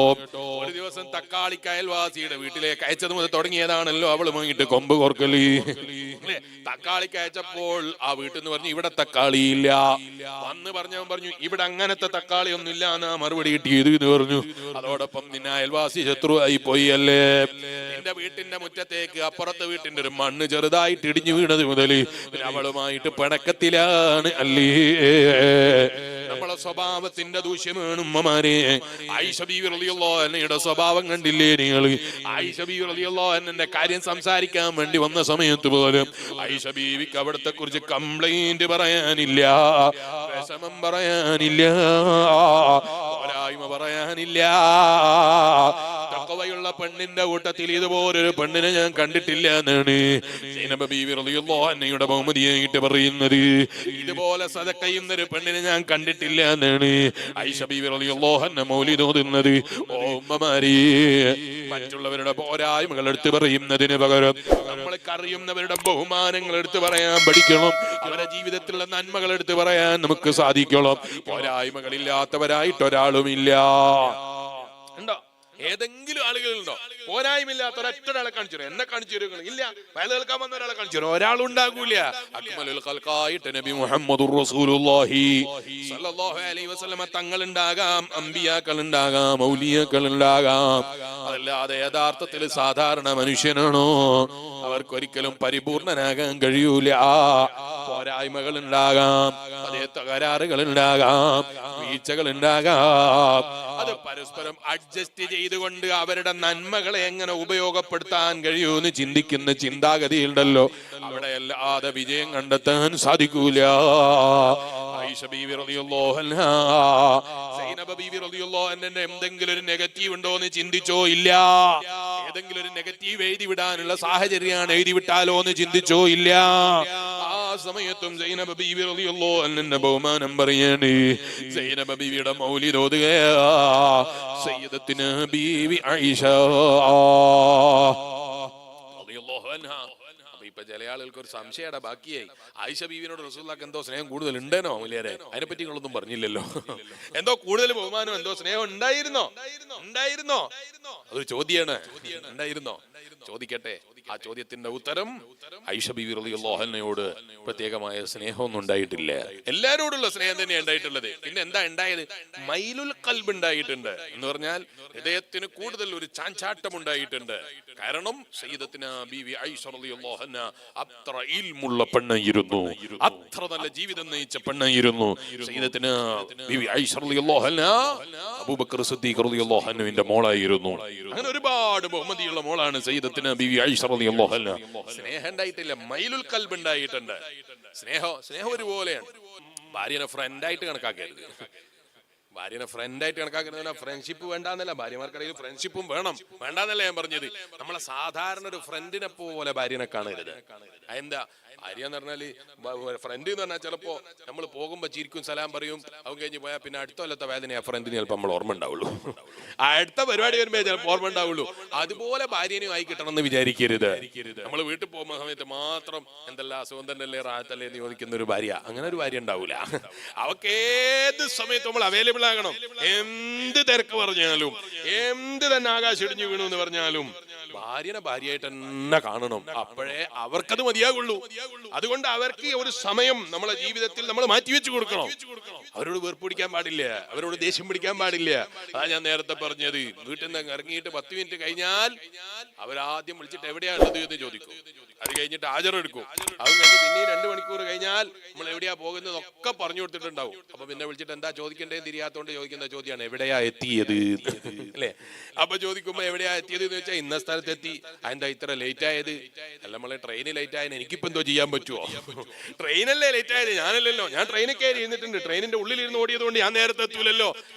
ഒരു ദിവസം തക്കാളിക്ക് അയൽവാസിയുടെ വീട്ടിലേക്ക് അയച്ചത് മുതൽ തുടങ്ങിയതാണല്ലോ അവള് വാങ്ങിട്ട് കൊമ്പ് കോർക്കല്. തക്കാളിക്ക് അയച്ചപ്പോൾ ആ വീട്ടിൽ നിന്ന് പറഞ്ഞു ഇവിടെ തക്കാളി ഇല്ല. വന്ന് പറഞ്ഞവൻ പറഞ്ഞു ഇവിടെ അങ്ങനത്തെ തക്കാളി ഒന്നും ഇല്ല എന്നാ മറുപടി കിട്ടിയത് എന്ന് പറഞ്ഞു. അതോടൊപ്പം നിന്നെ അയൽവാസി ശത്രുവായി പോയി അല്ലേ? നിന്റെ വീട്ടിന്റെ മുറ്റത്തേക്ക് അപ്പുറത്തെ വീട്ടിന്റെ ഒരു മണ്ണ് ചെറുതായിട്ട് ഇടിഞ്ഞു വീണത് മുതൽ അവളുമായിട്ട് പിണക്കത്തിലാണ് അല്ലേ? നമ്മളെ സ്വഭാവത്തിന്റെ ദൂഷ്യമാണ് ഉമ്മമാരെ. ആയിഷ ബീവി റളിയല്ലാഹു അൻഹയുടെ സ്വഭാവം കണ്ടില്ലേ നിങ്ങൾ? ആയിഷ ബീവി റളിയല്ലാഹു അൻഹയുടെ കാര്യം സംസാരിക്കാൻ വേണ്ടി വന്ന സമയത്ത് പോലും ആയിഷ ബീവിക്ക് അവിടത്തെ കുറിച്ച് കംപ്ലൈന്റ് പറയാനില്ല, വിഷമം പറയാനില്ല, പോരായ്മ പറയാനില്ല. തഖ്വയുള്ള പെണ്ണിന്റെ കൂട്ടത്തിൽ ഇതുപോലൊരു പെണ്ണിനെ ഞാൻ കണ്ടിട്ടില്ല എന്നാണ് സൈനബ ബീവി റളിയല്ലാഹു അൻഹയുടെ ബഹുമതിയായിട്ട് പറയുന്നത്. ഇതുപോലെ സദഖ ചെയ്യുന്നൊരു പെണ്ണിനെ ഞാൻ കണ്ടിട്ടില്ല എന്നാണ് ആയിഷ ബീവി റളിയല്ലാഹു അൻഹ മൗലിദ് ഓതുന്നത്. ഓ ഉമ്മമാരെ, മറ്റുള്ളവരുടെ പോരായ്മകൾ എടുത്തു പറയുന്നതിന് പകരം നമ്മൾക്ക് അറിയുന്നവരുടെ ബഹുമാനങ്ങൾ എടുത്തു പറയാൻ പഠിക്കണം. അവരുടെ ജീവിതത്തിലുള്ള നന്മകൾ എടുത്തു പറയാൻ നമുക്ക് സാധിക്കണം. പോരായ്മകളില്ലാത്തവരായിട്ട് ഒരാളുമില്ല. ഉണ്ടോ? ഏതെങ്കിലും ആളുകളുണ്ടോ പോരായ്മയില്ലാത്ത ഒരൊറ്റൊരാളെ കാണിച്ചു തരും? എന്നെ കാണിച്ചു തരും? ഇല്ല. വയൽ കേൾക്കാൻ വന്ന ഒരാളെ കാണിച്ചു തരും? ഒരാളുണ്ടാകൂല. അക്മലുൽ ഖൽഖായിട്ട് നബി മുഹമ്മദുർ റസൂലുള്ളാഹി സ്വല്ലല്ലാഹു അലൈഹി വസല്ലമ തങ്ങൾ ഉണ്ടാകാം, അമ്പിയാക്കൾ ഉണ്ടാകാം, ഔലിയാക്കൾ ഉണ്ടാകാം. അതല്ലാതെ യഥാർത്ഥത്തിൽ സാധാരണ മനുഷ്യനാണോ? അവർക്കൊരിക്കലും പരിപൂർണനാകാൻ കഴിയൂല. പോരായ്മകൾ ഉണ്ടാകാം, അതേ തകരാറുകൾ ഉണ്ടാകാം, വീഴ്ചകൾ ഉണ്ടാകാം. അത് പരസ്പരം അഡ്ജസ്റ്റ് ചെയ്തുകൊണ്ട് അവരുടെ നന്മകളെ എങ്ങനെ ഉപയോഗപ്പെടുത്താൻ കഴിയുമെന്ന് ചിന്തിക്കുന്ന ചിന്താഗതിയുണ്ടല്ലോ, അവിടെ അല്ലാതെ വിജയം കണ്ടെത്താൻ സാധിക്കൂല. ആയിഷ ബീവി റളിയല്ലാഹു അൻഹ സൈനബ ബീവി റളിയല്ലാഹു അൻഹ എന്തെങ്കിലും ഒരു നെഗറ്റീവ് ഉണ്ടോ എന്ന് ചിന്തിച്ചോ? ഇല്ല. ഏതെങ്കിലും ഒരു നെഗറ്റീവ് എഴുതി വിടാനുള്ള സാഹചര്യമാണ് എഴുതി വിട്ടാലോ എന്ന് ചിന്തിച്ചോ? ഇല്ല. ആ സമയത്തും സൈനബ ബീവി റളിയല്ലാഹു അൻഹ ബഹുമാനം പറയാണ്. സൈനബ ബീവിയുടെ മൗലിദ് ഓതുകയാ സയ്യിദത്തുനാ ബീവി ആയിഷ റളിയല്ലാഹു അൻഹ. ഇപ്പൊ ചില ആളുകൾക്ക് ഒരു സംശയയുടെ ബാക്കിയായി, ആയിഷ ബീവിനോട് റസൂലുള്ളാഹിക്ക് എന്തോ സ്നേഹം കൂടുതൽ ഉണ്ടേനോ മുലിയാരെ? അതിനെപ്പറ്റി നിങ്ങളൊന്നും പറഞ്ഞില്ലല്ലോ. എന്തോ കൂടുതൽ ബഹുമാനം, എന്തോ സ്നേഹം ഉണ്ടായിരുന്നോ? അതൊരു ചോദ്യമാണ്. ഉണ്ടായിരുന്നോ? ചോദിക്കട്ടെ. ആ ചോദ്യത്തിന്റെ ഉത്തരം ആയിഷ ബീവി റളിയല്ലാഹു അൻഹയോട് പ്രത്യേകമായ സ്നേഹമൊന്നും ഉണ്ടായിട്ടില്ല. എല്ലാരോടുള്ള സ്നേഹം തന്നെ ഉണ്ടായിട്ടുള്ളത്. പിന്നെ എന്താ ഉണ്ടായത്? മൈലുൽ ഖൽബ് ഉണ്ടായിട്ടുണ്ട്. എന്ന് പറഞ്ഞാൽ ഹൃദയത്തിന് കൂടുതൽ ഒരു ചാഞ്ചാട്ടം ഉണ്ടായിട്ടുണ്ട്. കാരണം സയ്യിദത്തുനാ ബീവി ആയിഷ റളിയല്ലാഹു അൻഹ അത്ര ഇൽമുള്ള പെണ്ണായിരുന്നു, അത്ര നല്ല ജീവിതം നയിച്ച പെണ്ണായിരുന്നു. സയ്യിദത്തുനാ ബീവി ആയിഷ റളിയല്ലാഹു അൻഹ അബൂബക്കർ സിദ്ദീഖ് റളിയല്ലാഹു അൻഹുവിന്റെ മോളായിരുന്നു. അങ്ങനെ ഒരുപാട് ബഹുമതിയുള്ള മോളാണ് സയ്യിദത്തുനാ ബീവി ആയിഷ റളിയല്ലാഹു അൻഹ. സ്നേഹം ഉണ്ടായിട്ടില്ല, മൈലുൽ ഖൽബ് ഉണ്ടായിട്ടുണ്ട്. സ്നേഹം ഒരുപോലെയാണ്. ഭാര്യനെ ഫ്രണ്ടായിട്ട് കണക്കാക്കരുത്. ഭാര്യനെ ഫ്രണ്ടായിട്ട് കണക്കാക്കുന്നത് ഫ്രണ്ട്ഷിപ്പ് വേണ്ടാന്നല്ല, ഭാര്യമാർക്കിടയിൽ ഫ്രണ്ട്ഷിപ്പും വേണം, വേണ്ടാന്നല്ല ഞാൻ പറഞ്ഞത്. നമ്മളെ സാധാരണ ഒരു ഫ്രണ്ടിനെ പോലെ ഭാര്യനെ കാണരുത്. എന്താ ഭാര്യ എന്ന് പറഞ്ഞാല്, ഫ്രണ്ട് എന്ന് പറഞ്ഞാൽ ചിലപ്പോ നമ്മൾ പോകുമ്പോ ചിരിക്കും, സലാം പറയും, അവൻ കഴിഞ്ഞ് പോയാൽ പിന്നെ അടുത്ത കൊല്ലത്തെ വേദന ആ ഫ്രണ്ടിന് ചിലപ്പോൾ നമ്മൾ ഓർമ്മ ഉണ്ടാവുള്ളൂ, അടുത്ത പരിപാടി വരുമ്പോ ചിലപ്പോൾ ഓർമ്മ ഉണ്ടാവുള്ളൂ. അതുപോലെ ഭാര്യനും ആയി കിട്ടണം എന്ന് വിചാരിക്കരുത്. നമ്മൾ വീട്ടിൽ പോകുന്ന സമയത്ത് മാത്രം എന്തെല്ലാം അസുഖം തന്നെയല്ലേ റാഹത്തല്ലേ എന്ന് ചോദിക്കുന്ന ഒരു ഭാര്യ, അങ്ങനെ ഒരു ഭാര്യ ഉണ്ടാവൂല. അവക്ക് ഏത് സമയത്ത് നമ്മൾ അവൈലബിൾ ആകണം. എന്ത് തിരക്ക് പറഞ്ഞാലും, എന്ത് തന്നെ ആകാശം ഇടിഞ്ഞു വീണു എന്ന് പറഞ്ഞാലും ഭാര്യനെ ഭാര്യയായിട്ട് തന്നെ കാണണം. അപ്പോഴേ അവർക്കത് മതിയാകുള്ളൂ. അതുകൊണ്ട് അവർക്ക് ഒരു സമയം നമ്മളെ ജീവിതത്തിൽ നമ്മൾ മാറ്റിവെച്ചു കൊടുക്കണം. അവരോട് വെറുപ്പ് പിടിക്കാൻ പാടില്ല, അവരോട് ദേഷ്യം പിടിക്കാൻ പാടില്ല. അതാ ഞാൻ നേരത്തെ പറഞ്ഞത്, വീട്ടിൽ നിന്ന് ഇറങ്ങിയിട്ട് 10 മിനിറ്റ് കഴിഞ്ഞാൽ അവരാദ്യം വിളിച്ചിട്ട് എവിടെയാണുള്ളത് എന്ന് ചോദിക്കും. അത് കഴിഞ്ഞിട്ട് ഹാജരെടുക്കും. അത് കഴിഞ്ഞ് പിന്നെ 2 മണിക്കൂർ കഴിഞ്ഞാൽ നമ്മൾ എവിടെയാ പോകുന്നതൊക്കെ പറഞ്ഞു കൊടുത്തിട്ടുണ്ടാവും. അപ്പൊ പിന്നെ വിളിച്ചിട്ട് എന്താ ചോദിക്കേണ്ടത് തിരിയാത്തോണ്ട് ചോദിക്കുന്ന ചോദ്യമാണ് എവിടെയാ എത്തിയത് അല്ലെ. അപ്പൊ ചോദിക്കുമ്പോ എവിടെയാ എത്തിയത് എന്ന് വെച്ചാൽ ഇന്ന സ്ഥലത്തെത്തി. അതെന്താ ഇത്ര ലേറ്റ് ആയത്? അല്ല നമ്മളെ ട്രെയിന് ലേറ്റ് ആയതിന് എനിക്കിപ്പോ എന്തോ ചെയ്യാൻ പറ്റുമോ? ട്രെയിനല്ലേ ലേറ്റ് ആയത്, ഞാനല്ലല്ലോ. ഞാൻ ട്രെയിനിൽ കയറി ഇരുന്നിട്ടുണ്ട്, ട്രെയിനിന്റെ ഉള്ളിലിരുന്ന് ഓടിയത് കൊണ്ട് ഞാൻ നേരത്തെ എത്തൂലല്ലോ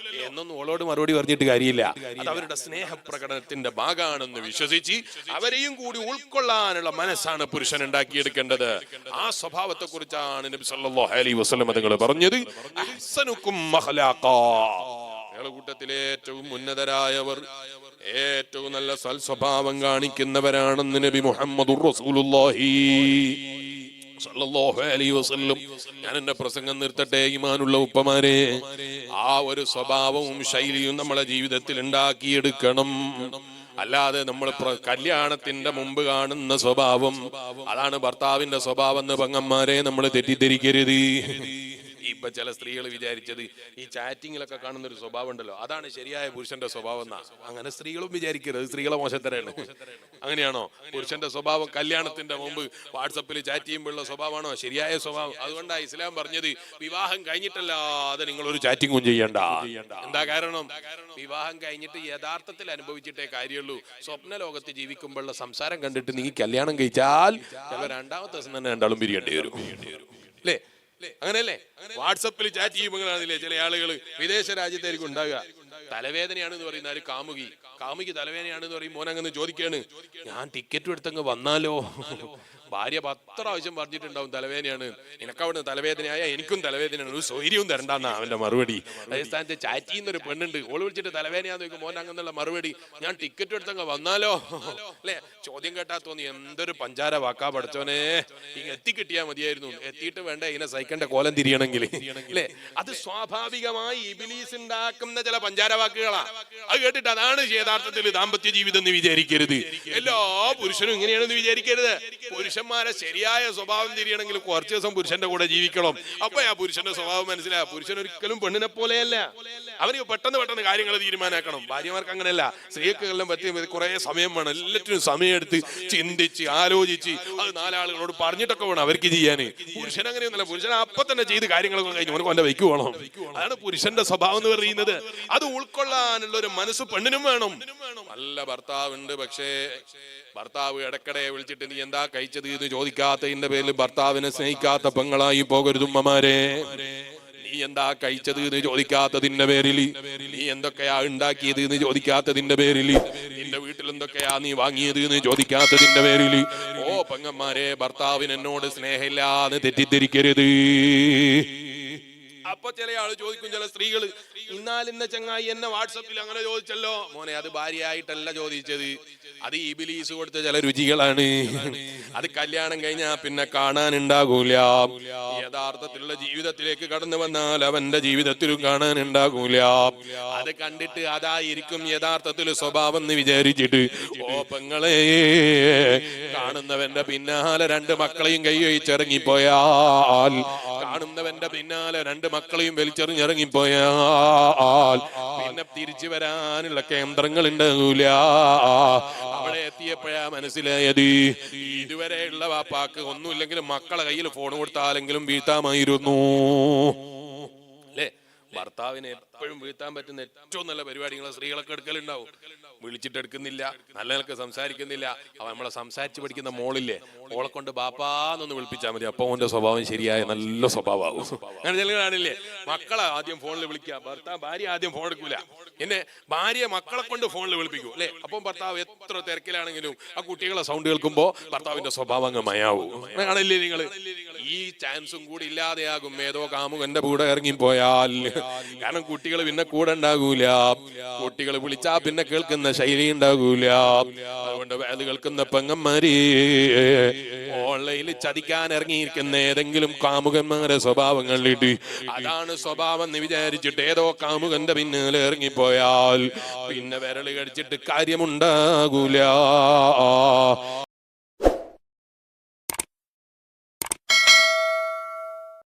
എന്നൊന്നും ഓളോട് മറുപടി പറഞ്ഞിട്ട് കാര്യമില്ല. അത് അവരുടെ സ്നേഹപ്രകടനത്തിന്റെ ഭാഗമാണെന്ന് വിശ്വസിച്ച് അവരെയും കൂടി ഉൾക്കൊള്ളാനുള്ള മനസ്സാണ് പുരുഷൻ ഉണ്ടാക്കിയെടുക്കേണ്ടത്. ആ സ്വഭാവത്തെ കുറിച്ചാണ് നബി സല്ലല്ലാഹു അലൈഹി വസല്ലം തങ്ങൾ പറഞ്ഞത്, അഹ്സനുക്കും അഖ്ലാഖാ. നിങ്ങളുടെ കൂട്ടത്തിലെ ഏറ്റവും ഉന്നതരായവർ, ഏറ്റവും നല്ല സൽസ്വഭാവം കാണിക്കുന്നവരാണെന്ന് നബി മുഹമ്മദുർ റസൂലുള്ളാഹി സല്ലല്ലാഹു അലൈഹി വസല്ലം. ഞാൻ എന്റെ പ്രസംഗം നിർത്തട്ടെ. ഈമാനുള്ള ഉപ്പമാരെ, ആ ഒരു സ്വഭാവവും ശൈലിയും നമ്മളെ ജീവിതത്തിൽ ഉണ്ടാക്കിയെടുക്കണം. അല്ലാതെ നമ്മൾ കല്യാണത്തിന്റെ മുമ്പ് കാണുന്ന സ്വഭാവം അതാണ് ഭർത്താവിന്റെ സ്വഭാവം എന്ന് പെങ്ങന്മാരെ നമ്മൾ തെറ്റിദ്ധരിക്കരുത്. ഇപ്പൊ ചില സ്ത്രീകൾ വിചാരിച്ചത് ഈ ചാറ്റിങ്ങിലൊക്കെ കാണുന്ന ഒരു സ്വഭാവം ഉണ്ടല്ലോ, അതാണ് ശരിയായ പുരുഷന്റെ സ്വഭാവം എന്നാ. അങ്ങനെ സ്ത്രീകളും വിചാരിക്കരുത്, സ്ത്രീകളെ മോശത്തരാണ്. അങ്ങനെയാണോ? പുരുഷന്റെ സ്വഭാവം കല്യാണത്തിന്റെ മുമ്പ് വാട്സപ്പിൽ ചാറ്റ് ചെയ്യുമ്പോഴുള്ള സ്വഭാവമാണോ ശരിയായ സ്വഭാവം? അതുകൊണ്ടാണ് ഇസ്ലാം പറഞ്ഞത് വിവാഹം കഴിഞ്ഞിട്ടല്ലാതെ നിങ്ങൾ ഒരു ചാറ്റിങ്ങും ചെയ്യണ്ട. എന്താ കാരണം? വിവാഹം കഴിഞ്ഞിട്ട് യഥാർത്ഥത്തിൽ അനുഭവിച്ചിട്ടേ കാര്യമുള്ളൂ. സ്വപ്ന ലോകത്ത് ജീവിക്കുമ്പോഴുള്ള സംസാരം കണ്ടിട്ട് നീ കല്യാണം കഴിച്ചാൽ ചില 2ാമത്തെ ദിവസം തന്നെ രണ്ടാളും പിരിയേണ്ടി വരും അല്ലേ? അങ്ങനെയല്ലേ? വാട്സപ്പിൽ ചാറ്റ് ചെയ്യുമ്പോഴാണില്ലേ ചില ആളുകൾ വിദേശ രാജ്യത്തായിരിക്കും ഉണ്ടാകുക. തലവേദനയാണെന്ന് പറയുന്ന ഒരു കാമുകി തലവേദനയാണെന്ന് പറയും, മോനങ്ങന്ന് ചോദിക്കാണ്, ഞാൻ ടിക്കറ്റ് എടുത്തങ്ങ് വന്നാലോ? ഭാര്യ 10 പ്രാവശ്യം പറഞ്ഞിട്ടുണ്ടാവും തലവേദനയാണ്. നിനക്കവിടെ തലവേദനയായ എനിക്കും തലവേദനയാണ്, ഒരു സ്വൈര്യവും തരണ്ടെന്നാ അവന്റെ മറുപടി. രാജസ്ഥാനത്തെ ചാറ്റ് ചെയ്യുന്നൊരു പെണ്ണുണ്ട്, ഓള് വിളിച്ചിട്ട് തലവേദനയാന്ന് ചോദിക്കും, മോൻ അങ്ങനെയുള്ള മറുപടി, ഞാൻ ടിക്കറ്റ് എടുത്തങ്ങ് വന്നാലോ അല്ലെ? ചോദ്യം കേട്ടാ തോന്നി എന്തൊരു പഞ്ചാര വാക്കാ പഠിച്ചോനെ, ഇങ്ങ എത്തിക്കിട്ടിയാ മതിയായിരുന്നു. എത്തിയിട്ട് വേണ്ട ഇതിനെ സൈക്കിളിന്റെ കോലം തിരിയണമെങ്കിൽ അല്ലെ? അത് സ്വാഭാവികമായി ഇബ്ലീസ് ഉണ്ടാക്കുന്ന ചില പഞ്ചാര വാക്കുകളാ. അത് കേട്ടിട്ട് അതാണ് യഥാർത്ഥത്തിൽ ദാമ്പത്യ ജീവിതം എന്ന് വിചാരിക്കരുത്. എല്ലാ പുരുഷനും ഇങ്ങനെയാണെന്ന് വിചാരിക്കരുത്. പുരുഷന്മാരെ ശരിയായ സ്വഭാവം തിരിയണമെങ്കിൽ കുറച്ച് ദിവസം പുരുഷന്റെ കൂടെ ജീവിക്കണം. അപ്പൊ ആ പുരുഷന്റെ സ്വഭാവം മനസ്സിലായ പുരുഷൻ ഒരിക്കലും പെണ്ണിനെ പോലെയല്ല. അവർക്ക് പെട്ടെന്ന് കാര്യങ്ങൾ തീരുമാനാക്കണം. ഭാര്യമാർക്ക് അങ്ങനെയല്ല. സ്ത്രീകളെല്ലാം പറ്റി കുറെ സമയം വേണം, എല്ലാറ്റിനും സമയം എടുത്ത് ചിന്തിച്ച് ആലോചിച്ച് അത് 4 ആളുകളോട് പറഞ്ഞിട്ടൊക്കെ വേണം അവർക്ക് ചെയ്യാൻ. പുരുഷൻ അങ്ങനെയൊന്നുമല്ല. പുരുഷൻ അപ്പൊ തന്നെ ചെയ്ത് കാര്യങ്ങളൊക്കെ കഴിഞ്ഞ് അവർക്ക് അവന്റെ വയ്ക്ക് വേണം. അതാണ് പുരുഷന്റെ സ്വഭാവം എന്ന് പറയുന്നത്. അത് ഉൾക്കൊള്ളാനുള്ള ഒരു മനസ്സ് പെണ്ണിനും വേണം. നല്ല ഭർത്താവുണ്ട്, പക്ഷേ ഭർത്താവ് ഇടയ്ക്കിടെ വിളിച്ചിട്ട് നീ എന്താ കഴിച്ചത് എന്ന് ചോദിക്കാത്തതിന്റെ പേരിൽ ഭർത്താവിനെ സ്നേഹിക്കാത്ത പെങ്ങളായി പോകരുത് ഉമ്മമാരെ. നീ എന്താ കഴിച്ചത് എന്ന് ചോദിക്കാത്തതിന്റെ പേരിൽ, നീ എന്തൊക്കെയാ ഉണ്ടാക്കിയത് എന്ന് ചോദിക്കാത്തതിന്റെ പേരിൽ, നിന്റെ വീട്ടിൽ എന്തൊക്കെയാ നീ വാങ്ങിയത് എന്ന് ചോദിക്കാത്തതിന്റെ പേരിൽ, ഓ പെങ്ങന്മാരെ, ഭർത്താവിന് എന്നോട് സ്നേഹമില്ലാന്ന് തെറ്റിദ്ധരിക്കരുത്. അപ്പൊ ചില ആള് ചോദിക്കും, ചില സ്ത്രീകൾ, ഇന്ന ചങ്ങായി എന്നെ വാട്സപ്പിൽ അങ്ങനെ ചോദിച്ചല്ലോ. മോനെ, അത് ഭാര്യയായിട്ടല്ല ചോദിച്ചത്, അത് ഇബ്ലീസ് കൊടുത്ത ചില രുചികളാണ്. അത് കല്യാണം കഴിഞ്ഞാ പിന്നെ കാണാനുണ്ടാകൂല. യഥാർത്ഥത്തിലുള്ള ജീവിതത്തിലേക്ക് കടന്നു വന്നാൽ അവന്റെ ജീവിതത്തിലും കാണാനുണ്ടാകൂല. അത് കണ്ടിട്ട് അതായിരിക്കും യഥാർത്ഥത്തിൽ സ്വഭാവം എന്ന് വിചാരിച്ചിട്ട്, ഓ പെങ്ങളെ, കാണുന്നവന്റെ പിന്നാലെ 2 മക്കളെയും കൈ വെച്ചിറങ്ങിപ്പോയാൽ, കാണുന്നവന്റെ പിന്നാലെ 2 മക്കളെയും വലിച്ചെറിഞ്ഞിറങ്ങിപ്പോയാൽ പിന്നെ തിരിച്ചു വരാനുള്ള കേന്ദ്രങ്ങൾ ഉണ്ടാകൂല. അവിടെ എത്തിയപ്പോഴാ മനസ്സിലായത്, ഇതുവരെയുള്ള വാപ്പാക്ക് ഒന്നുമില്ലെങ്കിലും മക്കളെ കയ്യിൽ ഫോൺ കൊടുത്താലെങ്കിലും വീഴ്ത്താമായിരുന്നു അല്ലേ? ഭർത്താവിനെ എപ്പോഴും വീഴ്ത്താൻ പറ്റുന്ന ഏറ്റവും നല്ല പരിപാടികൾ സ്ത്രീകളൊക്കെ എടുക്കലുണ്ടാവും. വിളിച്ചിട്ട് എടുക്കുന്നില്ല, നല്ല നിലക്ക് സംസാരിക്കുന്നില്ല. അവ നമ്മളെ സംസാരിച്ച് പഠിക്കുന്ന മോളില്ലേ, ഓളെ കൊണ്ട് ബാപ്പാന്നൊന്ന് വിളിപ്പിച്ചാൽ മതി, അപ്പൊ അവന്റെ സ്വഭാവം ശരിയായ നല്ല സ്വഭാവമാകും. അങ്ങനെ ചില കാണില്ലേ, മക്കളെ ആദ്യം ഫോണിൽ വിളിക്കുക, ഭാര്യ ആദ്യം ഫോൺ എടുക്കൂല, എന്നെ ഭാര്യ മക്കളെ കൊണ്ട് ഫോണിൽ വിളിപ്പിക്കൂ അല്ലെ. അപ്പം ഭർത്താവ് എത്ര തിരക്കിലാണെങ്കിലും ആ കുട്ടികളെ സൗണ്ട് കേൾക്കുമ്പോ ഭർത്താവിന്റെ സ്വഭാവം അങ്ങ് മയാവും. ആണല്ലേ നിങ്ങൾ? ഈ ചാൻസും കൂടി ഇല്ലാതെയാകും ഏതോ കാമുകന്റെ കൂടെ ഇറങ്ങിപ്പോയാൽ. കാരണം കുട്ടികൾ പിന്നെ കൂടെ ഉണ്ടാകൂല, കുട്ടികൾ വിളിച്ചാ പിന്നെ കേൾക്കുന്ന ശൈലി ഉണ്ടാകൂല. അതുകൊണ്ട് അത് കേൾക്കുന്ന പെങ്ങന്മാര് ഓൺലൈനിൽ ചതിക്കാൻ ഇറങ്ങിയിരിക്കുന്ന ഏതെങ്കിലും കാമുകന്മാരെ സ്വഭാവങ്ങളിട്ട് അതാണ് സ്വഭാവം എന്ന് വിചാരിച്ചിട്ട് ഏതോ കാമുകന്റെ പിന്നിൽ ഇറങ്ങിപ്പോയാൽ പിന്നെ വിരൽ കടിച്ചിട്ട് കാര്യമുണ്ടാകൂല.